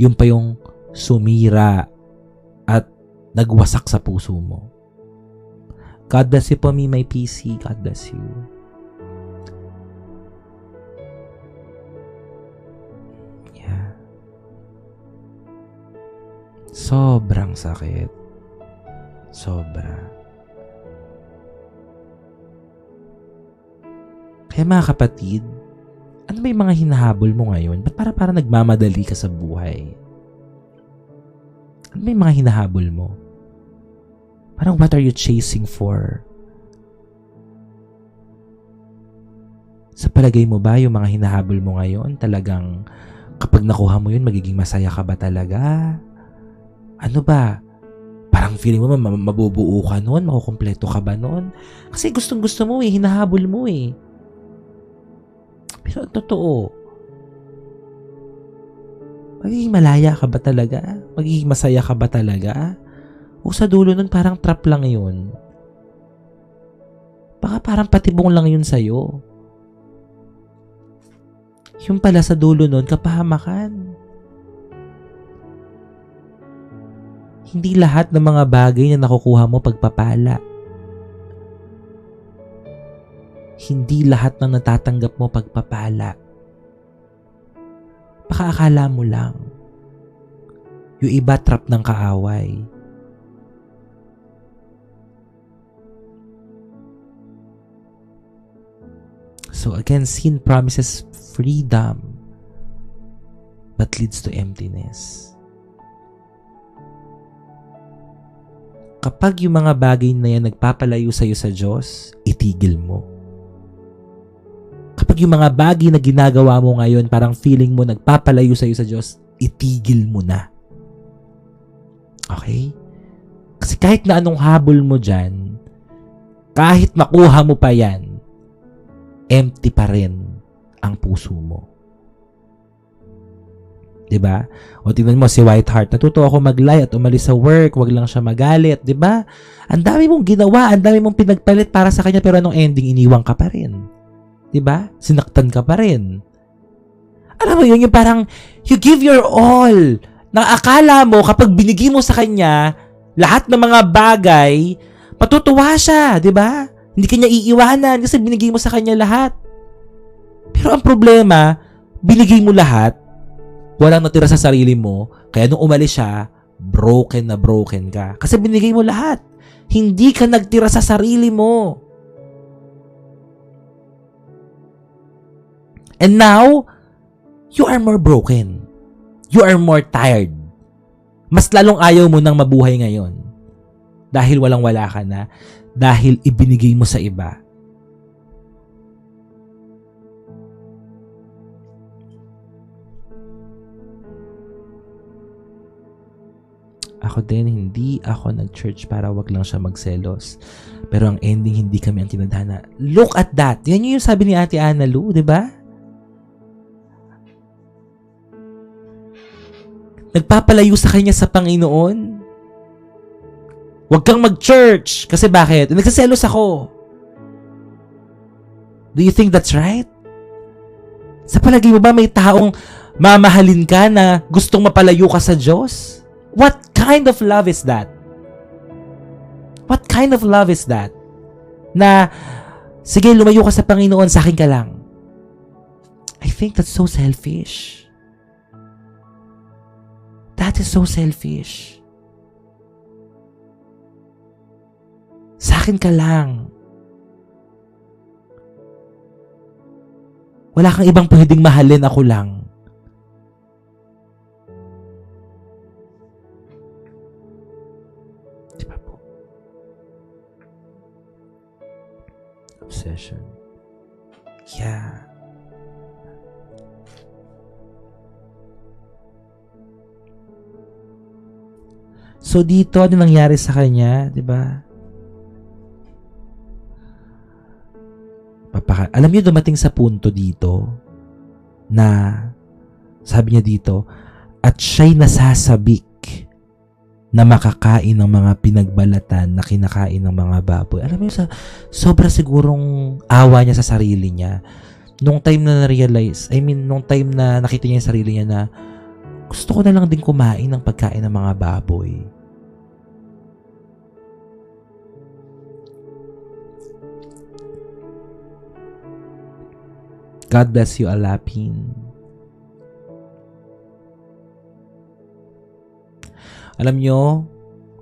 yun pa yung sumira at nagwasak sa puso mo. God bless you po, me, my PC. God bless you. Yeah. Sobrang sakit. Sobra. Kaya mga kapatid, ano ba yung mga hinahabol mo ngayon? Ba't para nagmamadali ka sa buhay? Ano ba yung mga hinahabol mo? Parang what are you chasing for? Sa palagay mo ba yung mga hinahabol mo ngayon talagang kapag nakuha mo yun, magiging masaya ka ba talaga? Ano ba? Parang feeling mo mabubuo ka nun? Makukumpleto ka ba nun? Kasi gustong-gusto mo hinahabol mo Pero ang totoo, magiging malaya ka ba talaga? Magiging masaya ka ba talaga? O sa dulo nun parang trap lang yun? Baka parang patibong lang yun sa'yo. Yung pala sa dulo nun, kapahamakan. Hindi lahat ng mga bagay na nakukuha mo pagpapala. Hindi lahat ng natatanggap mo pagpapala. Baka akala mo lang. Yung iba trap ng kaaway. So again, sin promises freedom but leads to emptiness. Kapag yung mga bagay na yan nagpapalayo sa'yo sa Diyos, itigil mo. Kapag yung mga bagay na ginagawa mo ngayon, parang feeling mo nagpapalayo sa'yo sa Diyos, itigil mo na. Okay? Kasi kahit na anong habol mo dyan, kahit makuha mo pa yan, empty pa rin ang puso mo. Diba? O tingnan mo si Whiteheart, natuto ako mag-lie at umalis sa work, wag lang siya magalit, diba? Ang dami mong ginawa, ang dami mong pinagpalit para sa kanya, pero anong ending, iniwang ka pa rin. Diba? Sinaktan ka pa rin. Alam mo yun, yung parang you give your all. Na akala mo kapag binigay mo sa kanya lahat ng mga bagay, matutuwa siya, diba? Hindi kanya iiwanan kasi binigay mo sa kanya lahat. Pero ang problema, binigay mo lahat, walang natira sa sarili mo, kaya nung umalis siya, broken na broken ka. Kasi binigay mo lahat. Hindi ka nagtira sa sarili mo. And now, you are more broken. You are more tired. Mas lalong ayaw mo nang mabuhay ngayon. Dahil walang-wala ka na. Dahil ibinigay mo sa iba. Ako din, hindi ako nag-church para wag lang siya magselos. Pero ang ending, hindi kami ang tinadhana. Look at that! Yan yung sabi ni Ate Ana Lu, di ba? nagpapalayo sa kanya sa Panginoon. Huwag kang mag-church. Kasi bakit? Nagsaselos ako. Do you think that's right? Sa palagay mo ba may taong mamahalin ka na gustong mapalayo ka sa Diyos? What kind of love is that? What kind of love is that? Na, sige, lumayo ka sa Panginoon, sa akin ka lang. I think that's so selfish. That is so selfish. Sa akin ka lang. Wala kang ibang pwedeng mahalin, ako lang. Diba po? Obsession. Yeah. So dito, ano nangyari sa kanya? Diba? Alam niyo, dumating sa punto dito na sabi niya dito, at siya'y nasasabik na makakain ng mga pinagbalatan na kinakain ng mga baboy. Alam niyo, sobra sigurong awa niya sa sarili niya. Nung time na na-realize, nung time na nakita niya yung sarili niya na gusto ko na lang din kumain ng pagkain ng mga baboy. God bless you, Alapin. Alam nyo,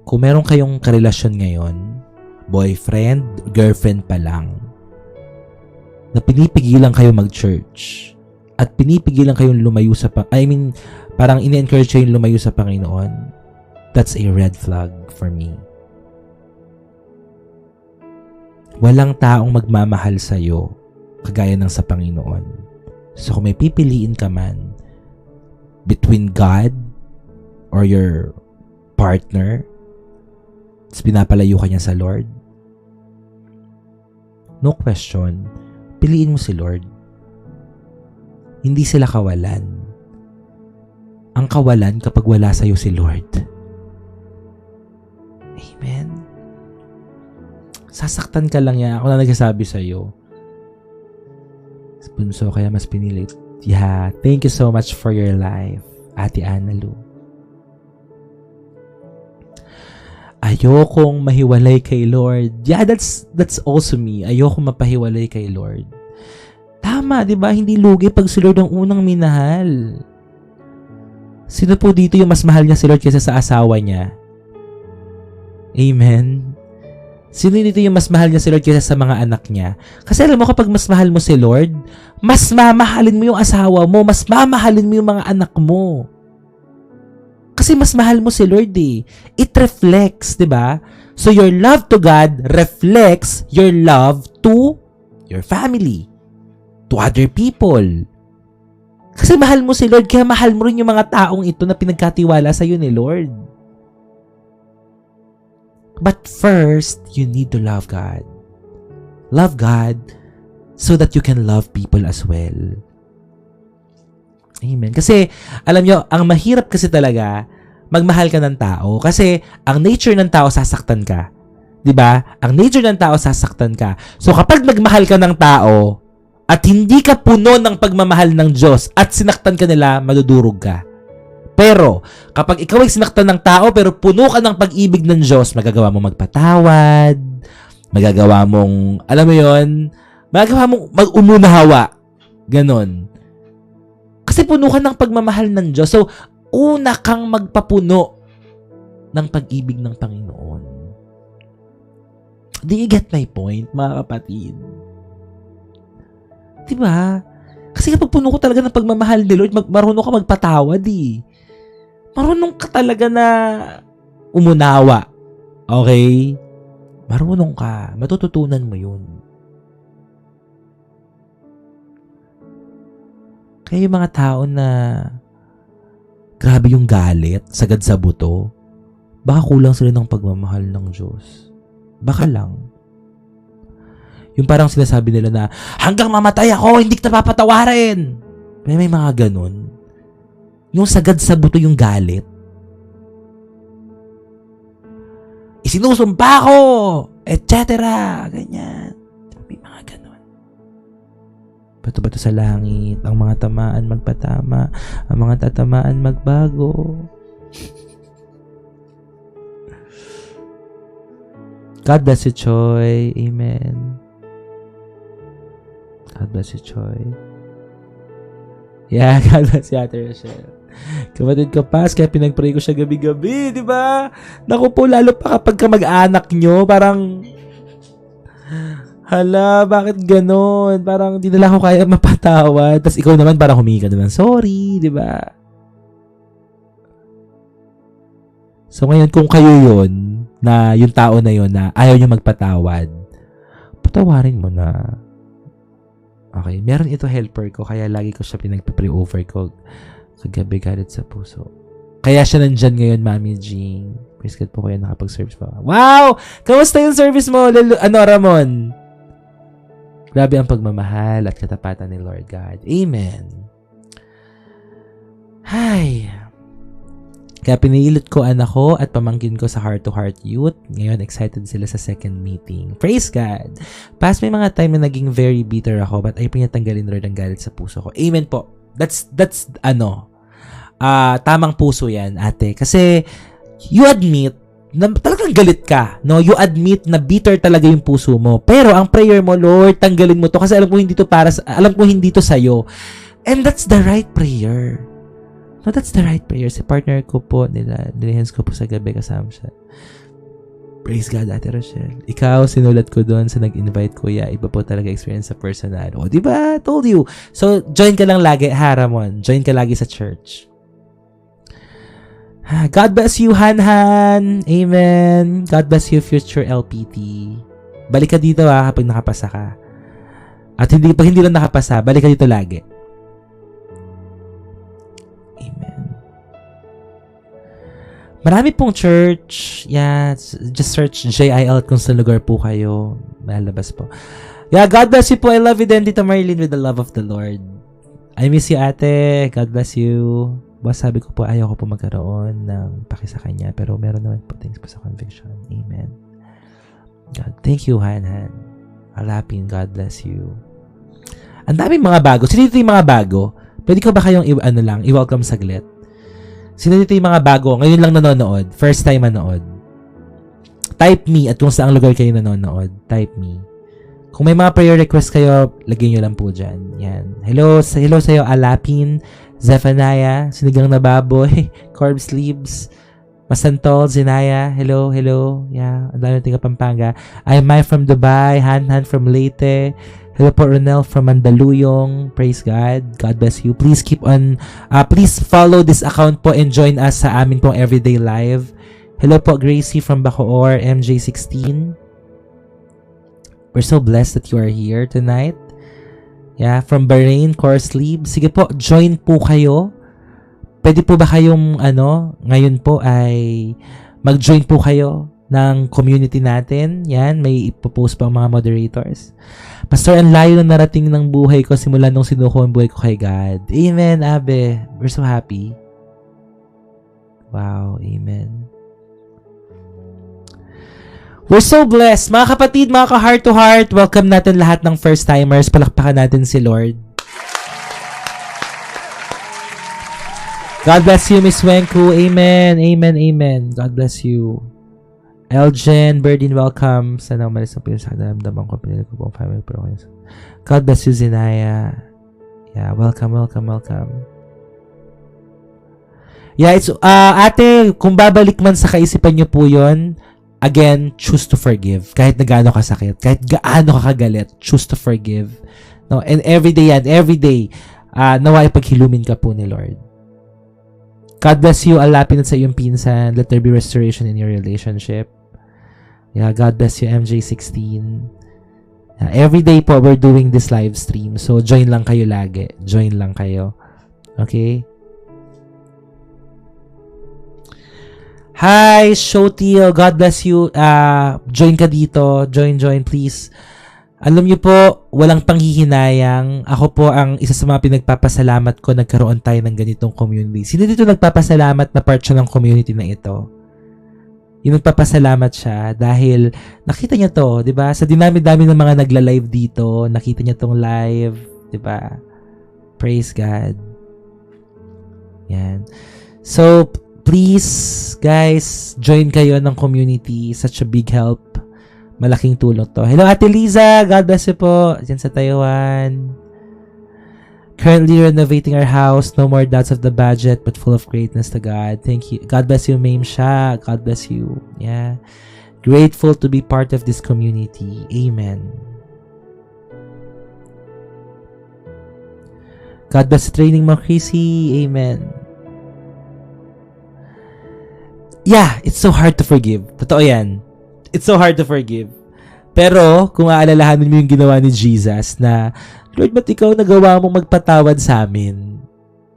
kung meron kayong karelasyon ngayon, boyfriend, girlfriend pa lang, na pinipigilan kayo mag-church, at pinipigilan kayong lumayo sa parang ini-encourage kayo lumayo sa Panginoon, that's a red flag for me. Walang taong magmamahal sa'yo kagaya ng sa Panginoon. So kung may pipiliin ka man between God or your partner, tapos pinapalayo ka niya sa Lord, no question, piliin mo si Lord. Hindi sila kawalan. Ang kawalan kapag wala sa'yo si Lord. Amen. Sasaktan ka lang yan. Ako na nagsasabi sa'yo. Bunso, kaya mas pinilit. Yeah, thank you so much for your life, Ate Analu. Ayokong mahiwalay kay Lord. Yeah, that's also me. Ayokong mapahiwalay kay Lord. Tama, di ba? Hindi lugi pag si Lord ang unang minahal. Sino po dito yung mas mahal niya si Lord kaysa sa asawa niya? Amen. Sino dito yung mas mahal niya si Lord kaysa sa mga anak niya? Kasi alam mo, kapag mas mahal mo si Lord, mas mamahalin mo yung asawa mo, mas mamahalin mo yung mga anak mo. Kasi mas mahal mo si Lord eh. It reflects, di ba? So your love to God reflects your love to your family, to other people. Kasi mahal mo si Lord, kaya mahal mo rin yung mga taong ito na pinagkatiwala sa iyo ni Lord. But first, you need to love God. Love God so that you can love people as well. Amen. Kasi, alam nyo, ang mahirap kasi talaga, magmahal ka ng tao. Kasi, ang nature ng tao, sasaktan ka. Diba? Ang nature ng tao, sasaktan ka. So, kapag nagmahal ka ng tao, at hindi ka puno ng pagmamahal ng Diyos, at sinaktan ka nila, madudurog ka. Pero, kapag ikaw ay sinaktan ng tao, pero puno ka ng pag-ibig ng Diyos, magagawa mong magpatawad, magagawa mong, alam mo yon, magagawa mong mag-umunahawa. Ganon. Kasi puno ka ng pagmamahal ng Diyos. So, una kang magpapuno ng pag-ibig ng Panginoon. Do you get my point, mga kapatid? Diba? Kasi kapag puno ko talaga ng pagmamahal ni Lord, marunong ka magpatawad eh. Marunong ka talaga na umunawa. Okay? Marunong ka. Matututunan mo yun. Kaya yung mga tao na grabe yung galit, sagad sa buto, baka kulang sila ng pagmamahal ng Diyos. Baka lang. Yung parang sinasabi nila na, hanggang mamatay ako, hindi kita papatawarin. May mga ganun. Yung sagad sa buto yung galit. Isinusumpa ko! Et cetera! Ganyan. May mga ganun. Bato-bato sa langit. Ang mga tamaan magpatama. Ang mga tatamaan magbago. God bless you, Choy. Amen. God bless you, Choy. Yeah, God bless you, Ate Rochelle. Kapatid ko, Pas, kaya pinag-pray ko siya gabi-gabi, di ba? Naku po, lalo pa kapag ka mag-anak nyo, parang, hala, bakit ganon? Parang di nila ako kaya mapatawad. Tapos ikaw naman parang humingi ka na ng sorry, di ba? So ngayon, kung kayo yun, na yung tao na yun na ayaw nyo magpatawad, patawarin mo na. Okay, meron ito helper ko, kaya lagi ko siya pinagpapray over ko kagabi, galit sa puso. Kaya siya nandyan ngayon, Mami Jean. Praise God po kayo nakapag-service pa. Wow! Kamusta yung service mo, Ramon? Grabe ang pagmamahal at katapatan ni Lord God. Amen. Hay! Kaya pinilit ko anak ko at pamangkin ko sa Heart to Heart Youth. Ngayon, excited sila sa second meeting. Praise God! Past may mga time na naging very bitter ako, but ay pinatanggalin Lord ang galit sa puso ko. Amen po. That's tamang puso yan, ate. Kasi, you admit na talagang galit ka. No? You admit na bitter talaga yung puso mo. Pero, ang prayer mo, Lord, tanggalin mo to kasi alam ko hindi to sa'yo. And that's the right prayer. No, that's the right prayer. Si partner ko po, nilihens ko po sa gabi kasama siya. Praise God, Ate Rochelle. Ikaw, sinulat ko doon sa nag-invite ko. Yeah, iba po talaga experience sa personal. O, diba? Told you. So, join ka lang lagi, ha, Ramon? Join ka lagi sa church. God bless you, Han. Amen. God bless you, future LPT. Balik ka dito, ha, kapag nakapasa ka. At pag hindi lang nakapasa, balik ka dito lagi. Marami pong church. Yeah, just search JIL kung sa lugar po kayo. Malabas po. Yeah, God bless you po. I love you din, Tita Marilyn, with the love of the Lord. I miss you, ate. God bless you. Sabi ko po, ayaw ko po magkaroon ng paki sa kanya. Pero meron naman po things po sa conviction. Amen. God, thank you, Han. Alapin, God bless you. Ang daming mga bago. Sino dito yung mga bago? Pwede ko ba kayong i-welcome saglit? Sino dito yung mga bago? Ngayon lang nanonood. First time manood. Type me at kung saang lugar kayo nanonood. Type me. Kung may mga prayer request kayo, lagyan nyo lang po dyan. Yan. Hello sa'yo, Alapin, Zephaniah, Sinigang na Baboy, Corb Sleeves, Masantol, Zinaya, hello. Yeah, ang dami taga Pampanga. I'm Mai from Dubai, Han from Leyte. Hello po, Ronel from Mandaluyong. Praise God. God bless you. Please please follow this account po and join us sa amin pong everyday live. Hello po, Gracie from Bacoor, MJ16. We're so blessed that you are here tonight. Yeah, from Bahrain, Core Sleep. Sige po, join po kayo. Pwede po ba kayong, ngayon po ay mag-join po kayo ng community natin. Yan, may ipopost pa ang mga moderators. Pastor, ang layo na narating ng buhay ko simula nung sinuko ang buhay ko kay God. Amen, Abe. We're so happy. Wow, amen. We're so blessed. Mga kapatid, mga ka-heart to heart, welcome natin lahat ng first-timers. Palakpakan natin si Lord. God bless you, Miss Wenku. Amen, amen, amen. God bless you. Eljen, Berdin, welcome. Sana umalis ang pilis sa daramdaman ko. Pinili ko po ang family pro. God bless you, Zinaya. Yeah, welcome. Yeah, it's, ate, kung babalik man sa kaisipan nyo po yun, again, choose to forgive. Kahit na gaano kasakit, kahit gaano kakagalit, choose to forgive. No? And every day, nawa ipaghilumin ka po ni Lord. God bless you, alapin sa iyong pinsan. Let there be restoration in your relationship. Yeah, God bless you, MJ16. Yeah, every day po, we're doing this live stream. So, join lang kayo lagi. Join lang kayo. Okay? Hi, Shotil. God bless you. Join ka dito. Join, please. Alam niyo po, walang panghihinayang. Ako po ang isa sa mga pinagpapasalamat ko nagkaroon tayo ng ganitong community. Sino dito nagpapasalamat na part siya ng community na ito? Yung nagpapasalamat siya dahil nakita niya to, 'di ba? Sa dinami-dami ng mga nagla-live dito, nakita niya tong live, 'di ba? Praise God. Yan. So, please, guys, join kayo ng community. Such a big help. Malaking tulong to. Hello, Ate Liza. God bless you po. Diyan sa Taiwan. Currently renovating our house. No more doubts of the budget, but full of greatness to God. Thank you. God bless you, Mame Sha. God bless you. Yeah. Grateful to be part of this community. Amen. God bless the training mo, Chrissy. Amen. Yeah, it's so hard to forgive. Totoo yan. It's so hard to forgive. Pero, kung aalalahanin mo yung ginawa ni Jesus na, Lord, ba't ikaw nagawa mong magpatawad sa amin?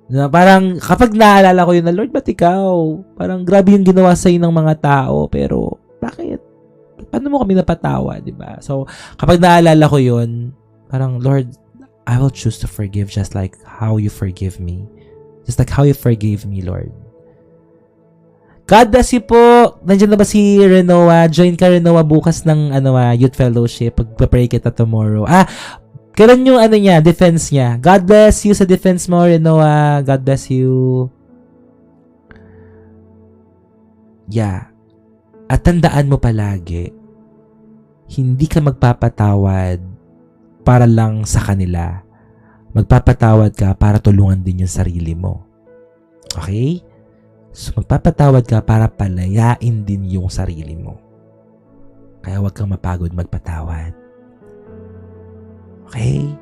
Na parang, kapag naalala ko yun na, Lord, ba't ikaw? Parang grabe yung ginawa sa'yo ng mga tao, pero, bakit? Paano mo kami napatawa, diba? So, kapag naalala ko yun, parang, Lord, I will choose to forgive just like how you forgive me. Just like how you forgave me, Lord. God bless you po. Nandiyan na ba si Renoa? Join ka, Renoa, bukas ng youth fellowship. Pag-pray kita tomorrow. Kailan yung niya, defense niya? God bless you sa defense mo, Renoa. God bless you. Yeah. At tandaan mo palagi, hindi ka magpapatawad para lang sa kanila. Magpapatawad ka para tulungan din yung sarili mo. Okay? So, magpapatawad ka para palayain din yung sarili mo. Kaya huwag kang mapagod magpatawad. Okay?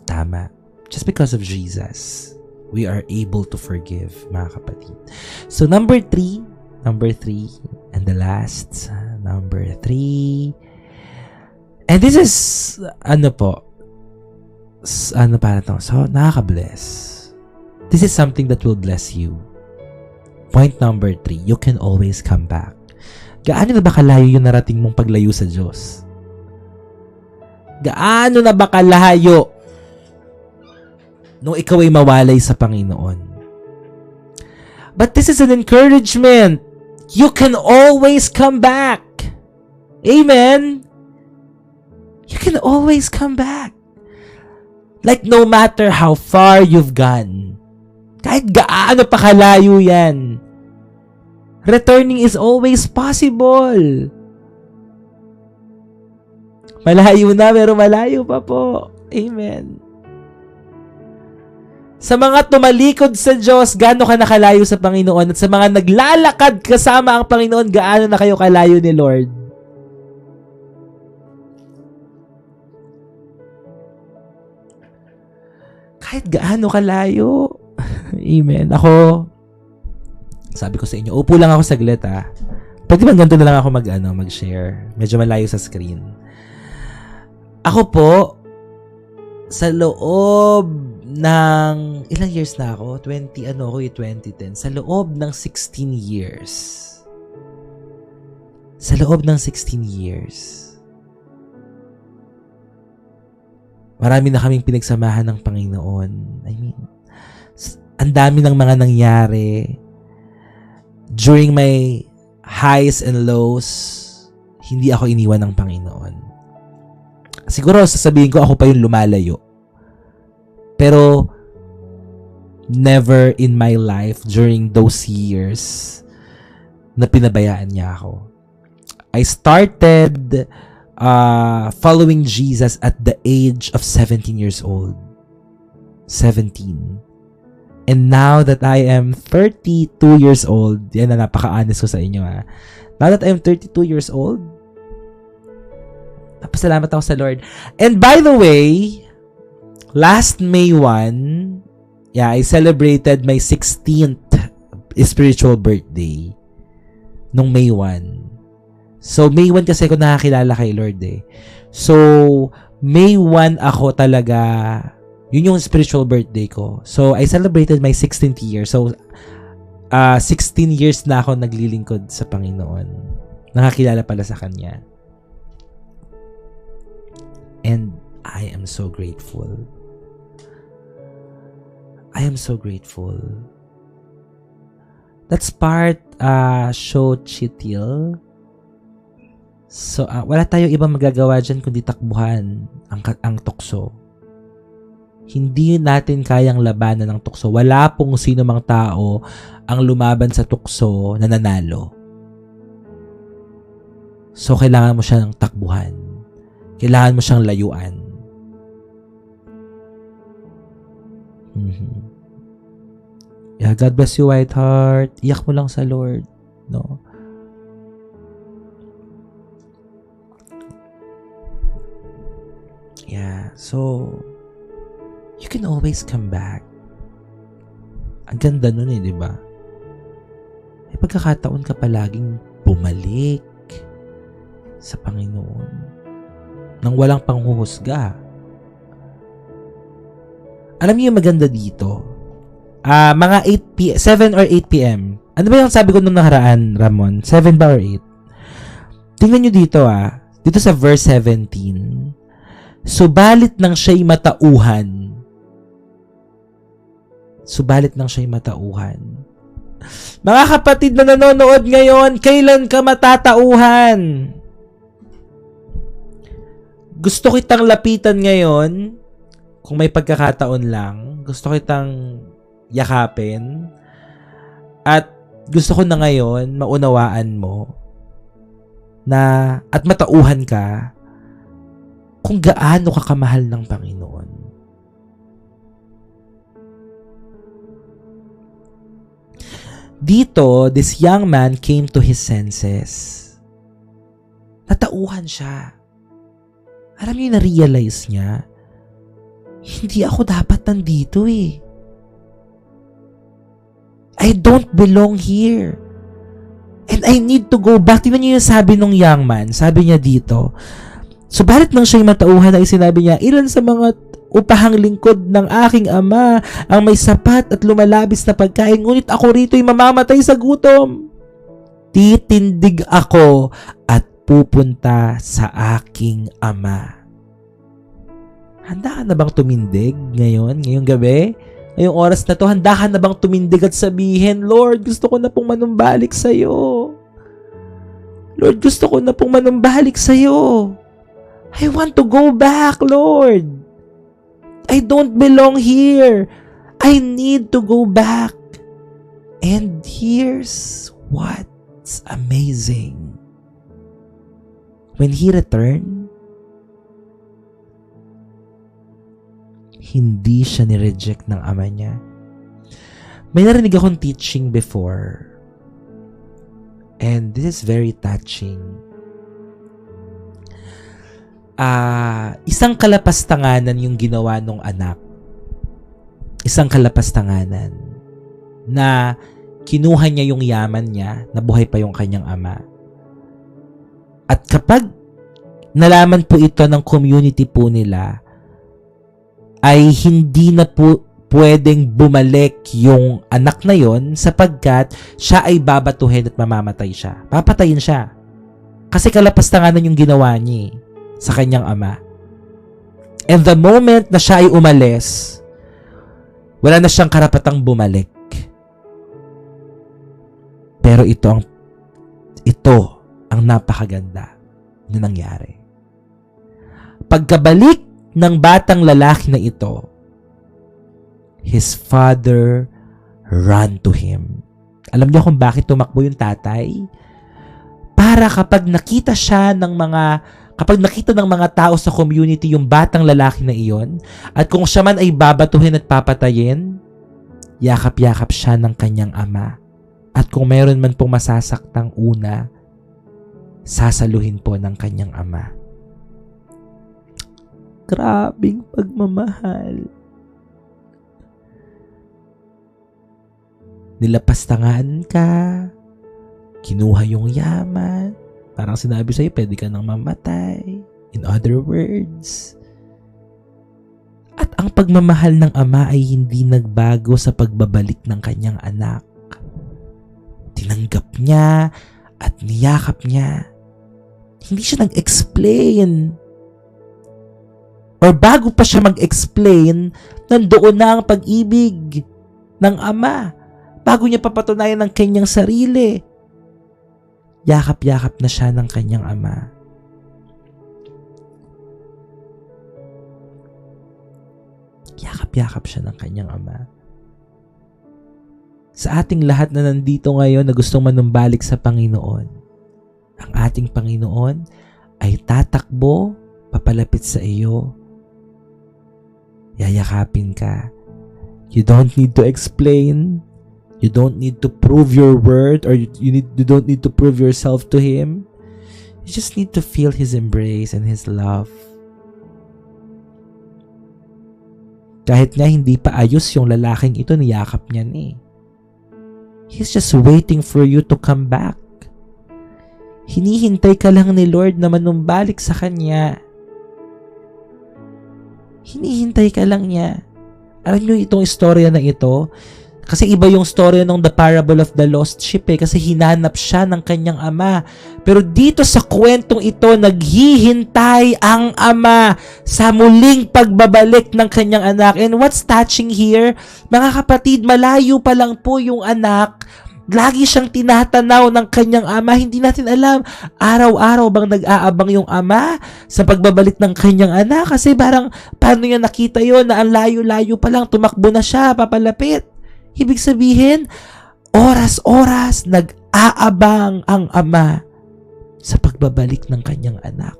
Tama. Just because of Jesus, we are able to forgive, mga kapatid. So, number three, and the last, number 3. And this is, para to? So, nakaka-bless. This is something that will bless you. Point number 3, you can always come back. Gaano na ba kalayo yung narating mong paglayo sa Diyos? Gaano na ba kalayo nung ikaw ay mawalay sa Panginoon? But this is an encouragement. You can always come back. Amen? You can always come back. Like no matter how far you've gone, kahit gaano pa kalayo yan, returning is always possible. Malayo na, pero malayo pa po. Amen. Sa mga tumalikod sa Diyos, gaano ka nakalayo sa Panginoon? At sa mga naglalakad kasama ang Panginoon, gaano na kayo kalayo ni Lord? Kahit gaano kalayo. Amen. Ako, sabi ko sa inyo, upo lang ako saglit Pwede bang ganito na lang ako mag-share? Medyo malayo sa screen. Ako po, sa loob ng, ilang years na ako? 2010. Sa loob ng 16 years. Sa loob ng 16 years. Marami na kaming pinagsamahan ng Panginoon. I mean, ang dami ng mga nangyari. During my highs and lows, hindi ako iniwan ng Panginoon. Siguro sasabihin ko ako pa yung lumalayo. Pero never in my life during those years na pinabayaan niya ako. I started following Jesus at the age of 17 years old. 17. And now that I am 32 years old, yan na napaka-honest ko sa inyo Now that I am 32 years old, napasalamat ako sa Lord. And by the way, last May 1, I celebrated my 16th spiritual birthday. Nung May 1. So, May 1 kasi ako nakakilala kay Lord So, May 1 ako talaga, yun yung spiritual birthday ko. So, I celebrated my 16th year. So, 16 years na ako naglilingkod sa Panginoon. nakakilala pala sa kanya. And I am so grateful. I am so grateful. That's part show Chitil. So, wala tayo ibang magagawa dyan kundi takbuhan ang tukso. Hindi natin kayang labanan ng tukso. Wala pong sino mang tao ang lumaban sa tukso na nanalo. So, kailangan mo siyang takbuhan. Kailangan mo siyang layuan. Yeah, God bless you, Whiteheart. Iyak mo lang sa Lord. No? Yeah, so you can always come back. Ang ganda nun di ba? May pagkakataon ka palaging bumalik sa Panginoon nang walang panghuhusga. Alam niyo yung maganda dito? Mga 7 or 8 p.m. Ano ba yung sabi ko nung nakaraan, Ramon? 7 ba or 8? Tingnan nyo dito Dito sa verse 17. Subalit nang siya'y matauhan. Subalit nang siya'y matauhan. Mga kapatid na nanonood ngayon, kailan ka matatauhan? Gusto kitang lapitan ngayon, kung may pagkakataon lang, gusto kitang yakapin, at gusto ko na ngayon maunawaan mo na at matauhan ka kung gaano ka kamahal ng Panginoon. Dito, this young man came to his senses. Natauhan siya. Alam niyo, na-realize niya, hindi ako dapat nandito I don't belong here. And I need to go back. Tingnan niyo yung sabi nung young man. Sabi niya dito, subalit nang siya'y matauhan ay sinabi niya, ilan sa mga upahang lingkod ng aking ama ang may sapat at lumalabis na pagkain, ngunit ako rito'y mamamatay sa gutom. Titindig ako at pupunta sa aking ama. Handa ka na bang tumindig ngayong gabi? Ngayong oras na to, handa ka na bang tumindig at sabihin, Lord, gusto ko na pong manumbalik sa'yo. Lord, gusto ko na pong manumbalik sa'yo. I want to go back, Lord. I don't belong here. I need to go back. And here's what's amazing. When he returned, hindi siya ni-reject ng ama niya. May narinig akong teaching before. And this is very touching. Isang kalapastanganan yung ginawa ng anak. Isang kalapastanganan na kinuha niya yung yaman niya, nabuhay pa yung kanyang ama. At kapag nalaman po ito ng community po nila, ay hindi na po pwedeng bumalik yung anak na yon sapagkat siya ay babatuhin at mamamatay siya. Papatayin siya. Kasi kalapastanganan yung ginawa niya sa kanyang ama. And the moment na siya ay umalis, wala na siyang karapatang bumalik. Pero ito ang napakaganda na nangyari. Pagkabalik ng batang lalaki na ito, his father ran to him. Alam niyo kung bakit tumakbo yung tatay? Para kapag nakita ng mga tao sa community yung batang lalaki na iyon, at kung siya man ay babatuhin at papatayin, yakap-yakap siya ng kanyang ama. At kung mayroon man pong masasaktang una, sasaluhin po ng kanyang ama. Grabing pagmamahal. Nilapastangan ka, kinuha yung yaman, parang sinabi sa'yo, pwede ka nang mamatay. In other words, at ang pagmamahal ng ama ay hindi nagbago sa pagbabalik ng kanyang anak. Tinanggap niya at niyakap niya. Hindi siya nag-explain. Or bago pa siya mag-explain, nandoon na ang pag-ibig ng ama. Bago niya papatunayan ng kanyang sarili, yakap-yakap na siya ng kanyang ama. Yakap-yakap siya ng kanyang ama. Sa ating lahat na nandito ngayon na gustong manumbalik sa Panginoon, ang ating Panginoon ay tatakbo papalapit sa iyo. Yayakapin ka. You don't need to explain. You don't need to prove your worth, or you don't need to prove yourself to Him. You just need to feel His embrace and His love. Kahit nga hindi pa ayos yung lalaking ito, niyakap niya eh. He's just waiting for you to come back. Hinihintay ka lang ni Lord na manumbalik sa Kanya. Hinihintay ka lang niya. Alam niyo itong istorya na ito? Kasi iba yung story ng The Parable of the Lost Sheep kasi hinanap siya ng kanyang ama. Pero dito sa kwentong ito, naghihintay ang ama sa muling pagbabalik ng kanyang anak. And what's touching here? Mga kapatid, malayo pa lang po yung anak. Lagi siyang tinatanaw ng kanyang ama. Hindi natin alam, araw-araw bang nag-aabang yung ama sa pagbabalik ng kanyang anak? Kasi parang, paano niya nakita yon na ang layo-layo pa lang, tumakbo na siya, papalapit. Ibig sabihin, oras-oras nag-aabang ang ama sa pagbabalik ng kanyang anak.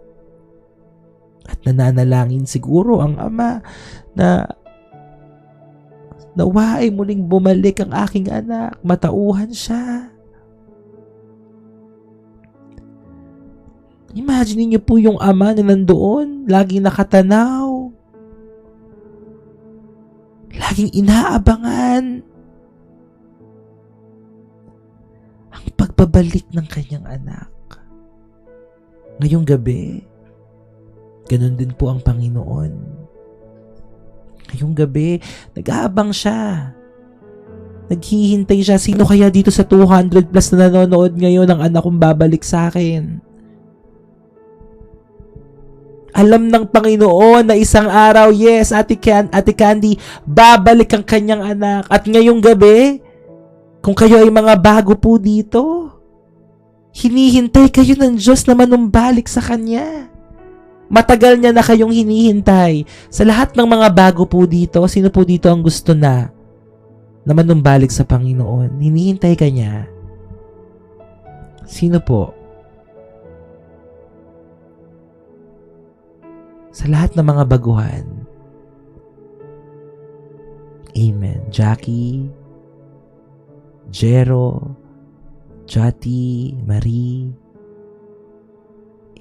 At nananalangin siguro ang ama na nawa ay muling bumalik ang aking anak. Matauhan siya. Imagine niyo po yung ama na nandoon, laging nakatanaw, laging inaabangan ang pagbabalik ng kanyang anak. Ngayong gabi, ganun din po ang Panginoon. Ngayong gabi, nag-aabang siya. Naghihintay siya. Sino kaya dito sa 200 plus na nanonood ngayon ng anak kong babalik sa akin? Alam ng Panginoon na isang araw, yes, Ate Candy, babalik ang kanyang anak. At ngayong gabi, kung kayo ay mga bago po dito, hinihintay kayo ng Diyos na manumbalik sa Kanya. Matagal niya na kayong hinihintay. Sa lahat ng mga bago po dito, sino po dito ang gusto na manumbalik sa Panginoon? Hinihintay ka niya. Sino po? Sa lahat ng mga baguhan. Amen. Jackie, Jero, Jati, Marie.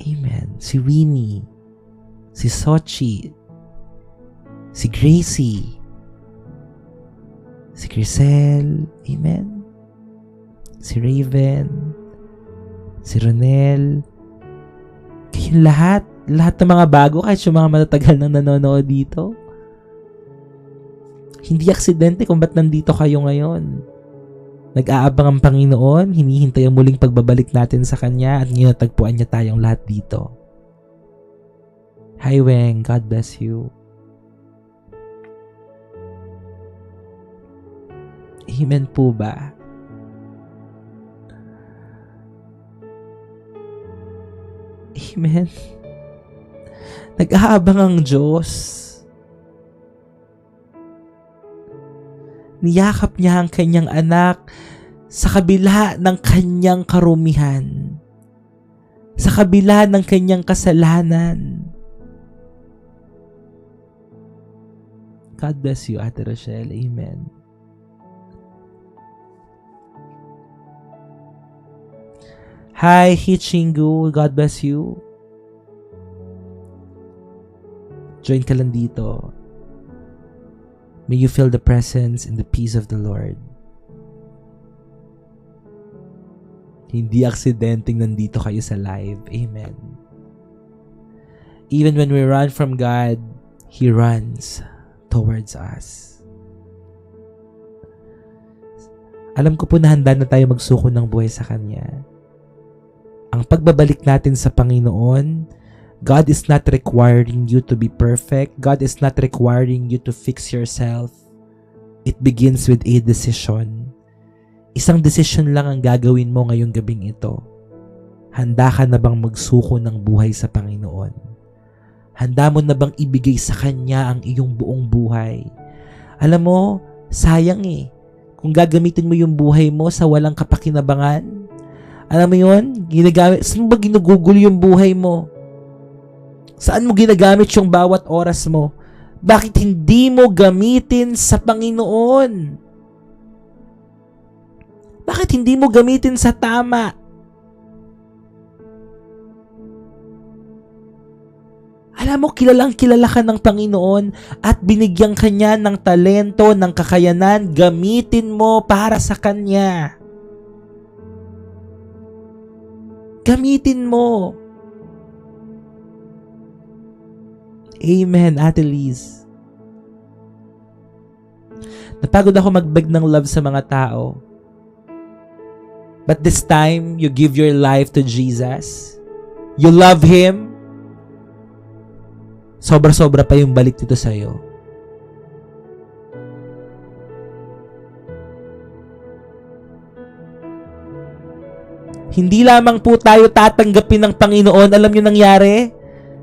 Amen. Si Winnie, si Sochi, si Gracie, si Crisel. Amen. Si Raven, si Ronel. Kayong lahat ng mga bago, kahit yung mga matatagal nang nanonood dito. Hindi aksidente kung ba't nandito kayo ngayon. Nag-aabang ang Panginoon, hinihintay ang muling pagbabalik natin sa Kanya, at ngayon natagpuan niya tayong lahat dito. Hi Weng, God bless you. Amen po ba? Amen. Nag-aabang ang Diyos. Niyakap niya ang kanyang anak sa kabila ng kanyang karumihan, sa kabila ng kanyang kasalanan. God bless you, Ate Rochelle. Amen. Hi, Hichingu. God bless you. Join ka lang dito. May you feel the presence and the peace of the Lord. Hindi aksidenteng nandito kayo sa live. Amen. Even when we run from God, He runs towards us. Alam ko po na handa na tayo magsuko ng buhay sa Kanya. ang pagbabalik natin sa Panginoon, God is not requiring you to be perfect. God is not requiring you to fix yourself. It begins with a decision. Isang decision lang ang gagawin mo ngayong gabing ito. Handa ka na bang magsuko ng buhay sa Panginoon? Handa mo na bang ibigay sa Kanya ang iyong buong buhay? Alam mo, sayang kung gagamitin mo yung buhay mo sa walang kapakinabangan. Alam mo yun? Saan ba ginugugol yung buhay mo? Saan mo ginagamit yung bawat oras mo? Bakit hindi mo gamitin sa Panginoon? Bakit hindi mo gamitin sa tama? Alam mo, kilala ka ng Panginoon at binigyan ka niya ng talento, ng kakayanan, gamitin mo para sa Kanya. Gamitin mo. Amen, Ate Liz. Napagod ako magbeg ng love sa mga tao. But this time, you give your life to Jesus. You love Him. Sobra-sobra pa yung balik dito sa'yo. Hindi lamang po tayo tatanggapin ng Panginoon. Alam niyo nangyari?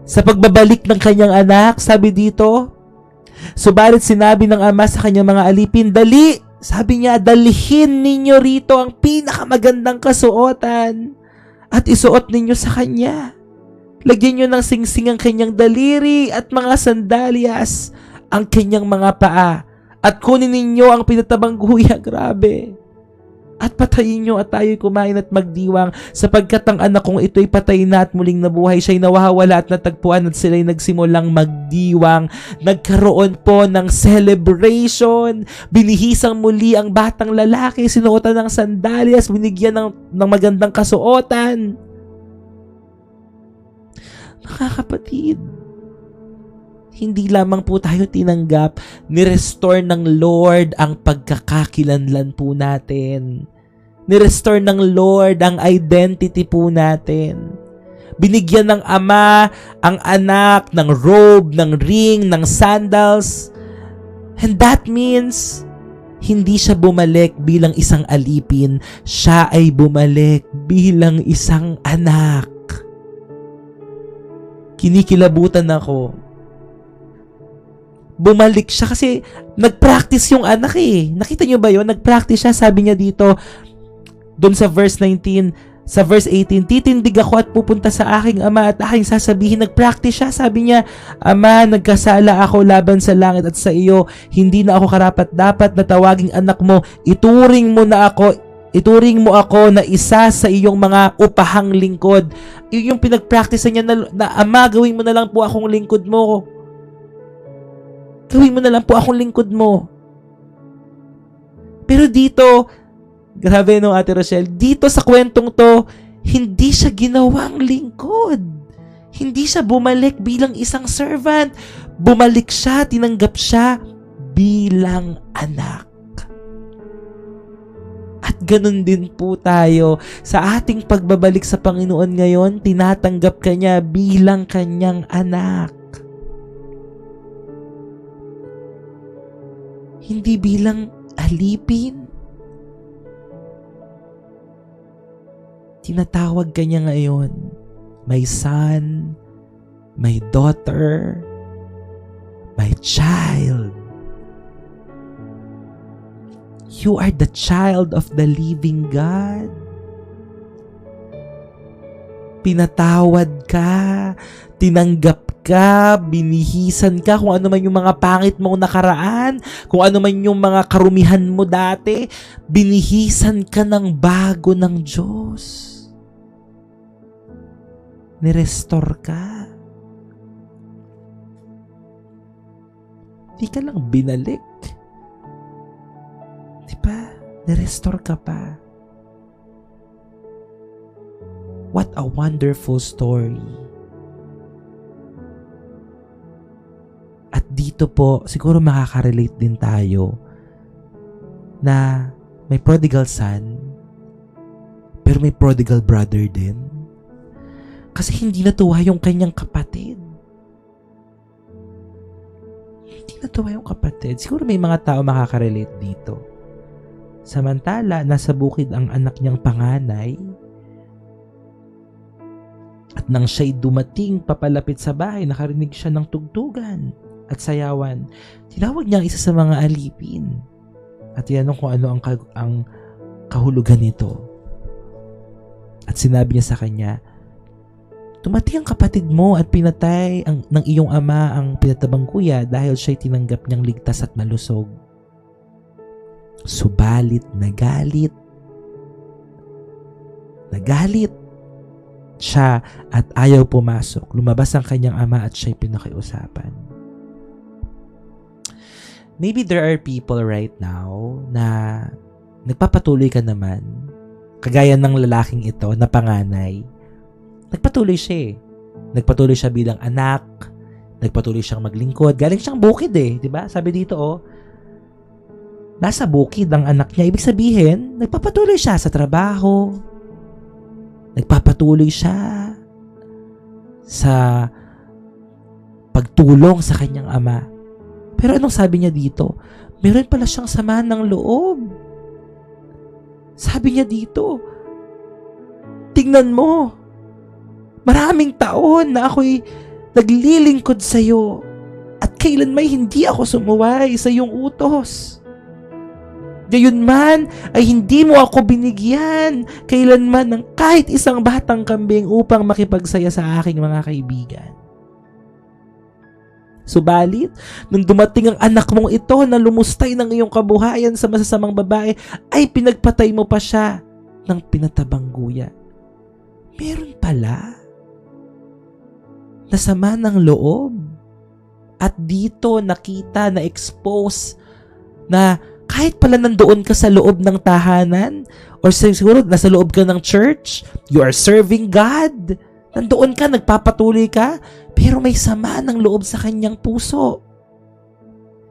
Sa pagbabalik ng kanyang anak, sabi dito, subalit sinabi ng Ama sa kanyang mga alipin, dali! Sabi niya, dalihin ninyo rito ang pinakamagandang kasuotan at isuot ninyo sa kanya. Lagyan nyo ng singsing ang kanyang daliri at mga sandalyas, ang kanyang mga paa, at kunin ninyo ang pinatabang guya, grabe. At patayin nyo at tayo'y kumain at magdiwang, sapagkat ang anak kong ito'y patay na at muling nabuhay. Siya'y nawawala at natagpuan at sila'y nagsimulang magdiwang. Nagkaroon po ng celebration. Binihisang muli ang batang lalaki, sinuotan ng sandalyas, binigyan ng magandang kasuotan. Nakakapatid, hindi lamang po tayo tinanggap, ni-restore ng Lord ang pagkakakilanlan po natin. Ni-restore ng Lord ang identity po natin. Binigyan ng Ama ang anak ng robe, ng ring, ng sandals. And that means, hindi siya bumalik bilang isang alipin, siya ay bumalik bilang isang anak. Kinikilabutan ako. Bumalik siya kasi nag-practice yung anak Nakita niyo ba yun? Nag-practice siya, sabi niya dito, doon sa verse 19, sa verse 18, titindig ako at pupunta sa aking ama at aking sasabihin, nag-practice siya, sabi niya, Ama, nagkasala ako laban sa langit at sa iyo, hindi na ako karapat-dapat na tawaging anak mo, ituring mo ako na isa sa iyong mga upahang lingkod. Yung pinag-practice niya na Ama, gawin mo na lang po akong lingkod mo. Gawin mo na lang po akong lingkod mo. Pero dito, grabe no Ate Rochelle, dito sa kwentong to, hindi siya ginawang lingkod. Hindi siya bumalik bilang isang servant. Bumalik siya, tinanggap siya bilang anak. At ganun din po tayo sa ating pagbabalik sa Panginoon ngayon, tinatanggap ka niya bilang kanyang anak. Hindi bilang alipin. Tinatawag ka niya ngayon, my son, my daughter, my child. You are the child of the living God. Pinatawad ka, tinanggap ka, binihisan ka, kung ano man yung mga pangit mong nakaraan, kung ano man yung mga karumihan mo dati, binihisan ka ng bago ng Diyos. Nirestore ka. Di ka lang binalik. Diba? Nirestore ka pa. What a wonderful story. At dito po, siguro makaka-relate din tayo na may prodigal son, pero may prodigal brother din. Kasi hindi natuwa yung kanyang kapatid. Hindi natuwa yung kapatid. Siguro may mga tao makaka-relate dito. Samantala, nasa bukid ang anak niyang panganay. At nang siya'y dumating papalapit sa bahay, nakarinig siya ng tugtugan at sayawan. Tinawag niya ang isa sa mga alipin. At tinanong kung ano ang kahulugan nito. At sinabi niya sa kanya, tumatay ang kapatid mo at pinatay ng iyong ama ang pinatabang kuya dahil siya'y tinanggap niyang ligtas at malusog. Subalit nagalit siya at ayaw pumasok. Lumabas ang kanyang ama at siya'y pinakiusapan. Maybe there are people right now na nagpapatuloy ka naman, kagaya ng lalaking ito na panganay. Nagpatuloy siya eh. Nagpatuloy siya bilang anak. Nagpatuloy siyang maglingkod. Galing siyang bukid eh. Diba? Sabi dito nasa bukid ang anak niya. Ibig sabihin, nagpapatuloy siya sa trabaho. Nagpapatuloy siya sa pagtulong sa kanyang ama. Pero anong sabi niya dito? Meron pala siyang sama ng loob. Sabi niya dito, tingnan mo, maraming taon na ako'y naglilingkod sa iyo at kailanman hindi ako sumuway sa iyong utos. Gayunman ay hindi mo ako binigyan kailanman ng kahit isang batang kambing upang makipagsaya sa aking mga kaibigan. Subalit, nung dumating ang anak mong ito na lumustay ng iyong kabuhayan sa masasamang babae, ay pinagpatay mo pa siya ng pinatabang guya. Meron pala nasama ng loob. At dito nakita, na-expose na kahit pala nandoon ka sa loob ng tahanan or siguro nasa loob ka ng church, you are serving God. Nandoon ka, nagpapatuloy ka, pero may sama ng loob sa kanyang puso.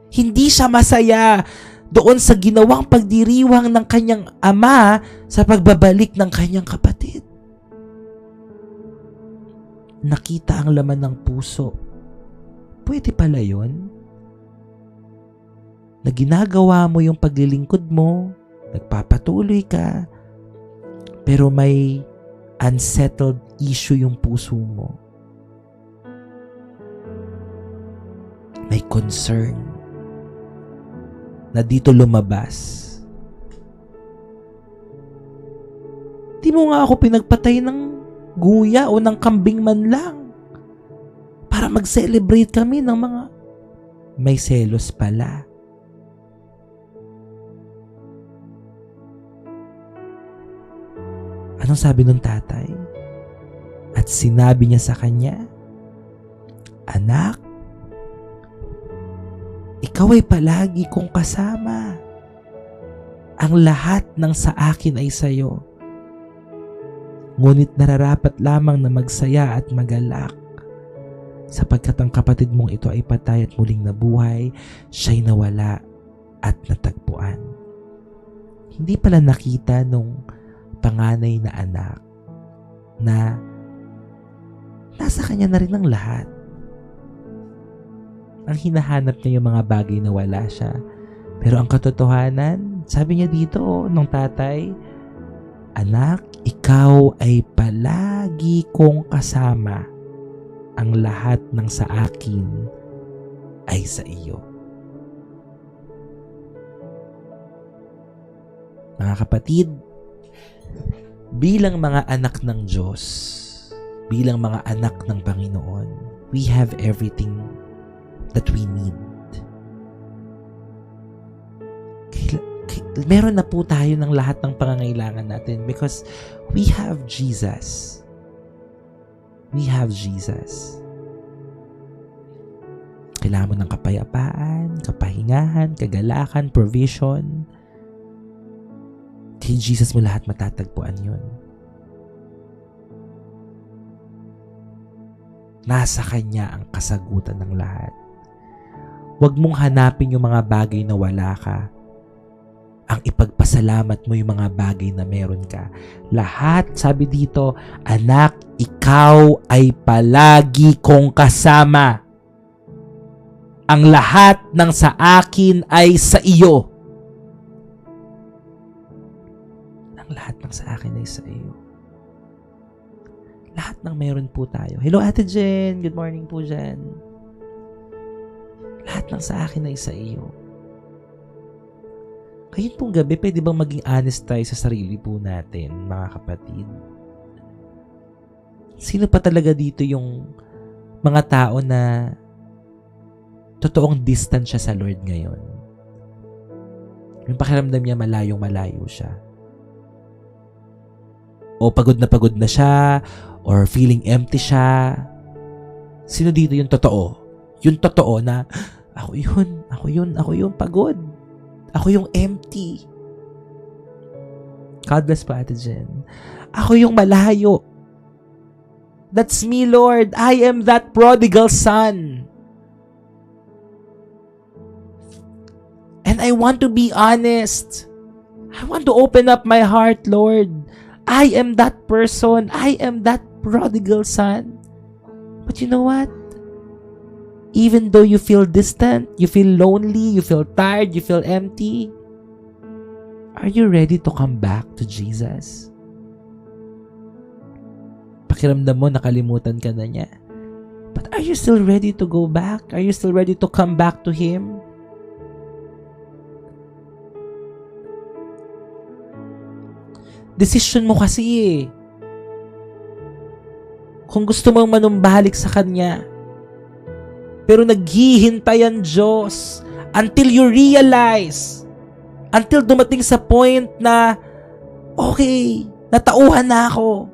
Hindi siya masaya doon sa ginawang pagdiriwang ng kanyang ama sa pagbabalik ng kanyang kapatid. Nakita ang laman ng puso. Pwede pala yun? Na ginagawa mo yung paglilingkod mo, nagpapatuloy ka, pero may unsettled issue yung puso mo. May concern na dito lumabas. Di mo nga ako pinagpatay ng guya o ng kambing man lang para mag-celebrate kami ng mga may selos pala. Anong sabi ng tatay? At sinabi niya sa kanya, anak, ikaw ay palagi kong kasama. Ang lahat ng sa akin ay sayo. Ngunit nararapat lamang na magsaya at magalak. Sapagkat ang kapatid mong ito ay patay at muling nabuhay, siya'y nawala at natagpuan. Hindi pala nakita nung panganay na anak na nasa kanya na rin ang lahat. Ang hinahanap niya yung mga bagay na wala siya. Pero ang katotohanan, sabi niya dito nung tatay, anak, ikaw ay palagi kong kasama. Ang lahat ng sa akin ay sa iyo. Mga kapatid, bilang mga anak ng Diyos, bilang mga anak ng Panginoon, we have everything that we need. Meron na po tayo ng lahat ng pangangailangan natin because we have Jesus. We have Jesus. Kailangan mo ng kapayapaan, kapahingahan, kagalakan, provision. Kay Jesus mo lahat matatagpuan yun. Nasa Kanya ang kasagutan ng lahat. Huwag mong hanapin yung mga bagay na wala ka. ang ipagpasalamat mo yung mga bagay na meron ka. Lahat, sabi dito, anak, ikaw ay palagi kong kasama. Ang lahat ng sa akin ay sa iyo. Ang lahat ng sa akin ay sa iyo. Lahat ng meron po tayo. Hello, Ate Jen. Good morning po, Jen. Lahat ng sa akin ay sa iyo. Ngayon pong gabi, pwede bang maging honest tayo sa sarili po natin, mga kapatid? Sino pa talaga dito yung mga tao na totoong distant siya sa Lord ngayon? Yung pakiramdam niya malayong-malayo siya. O pagod na siya, or feeling empty siya. Sino dito yung totoo? Yung totoo na, ako yun, pagod. Ako yung empty. God bless po, Ate Jen. Ako yung malayo. That's me, Lord. I am that prodigal son. And I want to be honest. I want to open up my heart, Lord. I am that person. I am that prodigal son. But you know what? Even though you feel distant, you feel lonely, you feel tired, you feel empty, are you ready to come back to Jesus? Pakiramdam mo, nakalimutan ka na niya. But are you still ready to go back? Are you still ready to come back to Him? Decision mo kasi eh. Kung gusto mong manumbalik sa Kanya, pero naghihintay ang Diyos until you realize, until dumating sa point na, okay, natauhan na ako.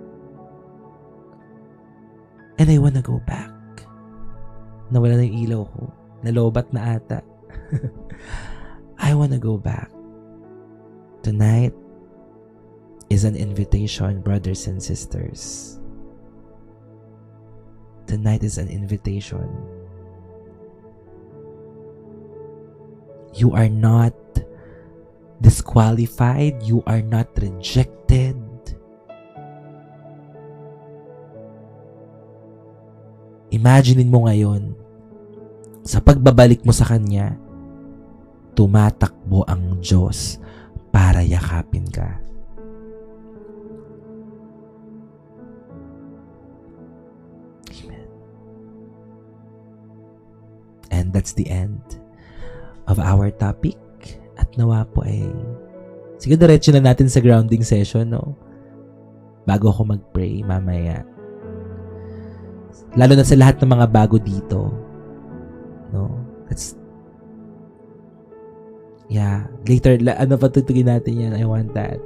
And I wanna go back. Nawala na yung ilaw ko. Nalobat na ata. I wanna go back. Tonight is an invitation, brothers and sisters. Tonight is an invitation. You are not disqualified. You are not rejected. Imaginein mo ngayon, sa pagbabalik mo sa Kanya, tumatakbo ang Diyos para yakapin ka. Amen. And that's the end of our topic. At nawa po ay sige, diretso na natin sa grounding session, no? Bago ako mag-pray mamaya. Lalo na sa lahat ng mga bago dito, no? Later, patutugin natin yan. I want that.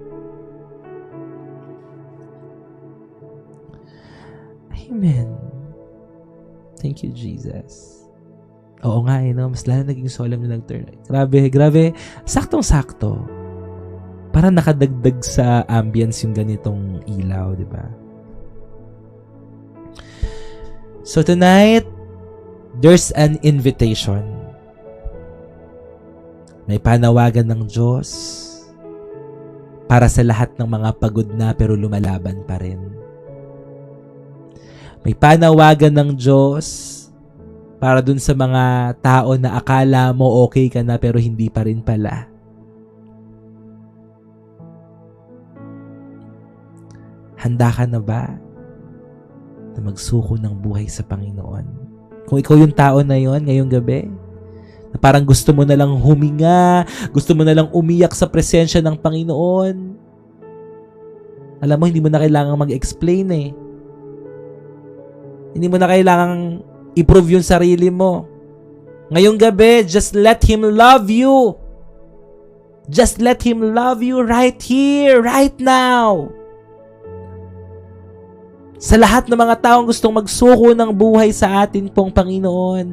Amen. Thank you, Jesus. Oo nga no? Mas lalo naging solemn na nag-turn. Grabe. Saktong-sakto. Para nakadagdag sa ambience yung ganitong ilaw, di ba? So tonight, there's an invitation. May panawagan ng Diyos para sa lahat ng mga pagod na pero lumalaban pa rin. May panawagan ng Diyos para dun sa mga tao na akala mo okay ka na pero hindi pa rin pala. Handa ka na ba na magsuko ng buhay sa Panginoon? Kung ikaw yung tao na yon ngayong gabi, na parang gusto mo na lang huminga, gusto mo na lang umiyak sa presensya ng Panginoon. Alam mo, hindi mo na kailangang mag-explain eh. Hindi mo na kailangang i-prove yung sarili mo. Ngayong gabi, just let Him love you. Just let Him love you right here, right now. Sa lahat ng mga taong gustong magsuko ng buhay sa atin pong Panginoon,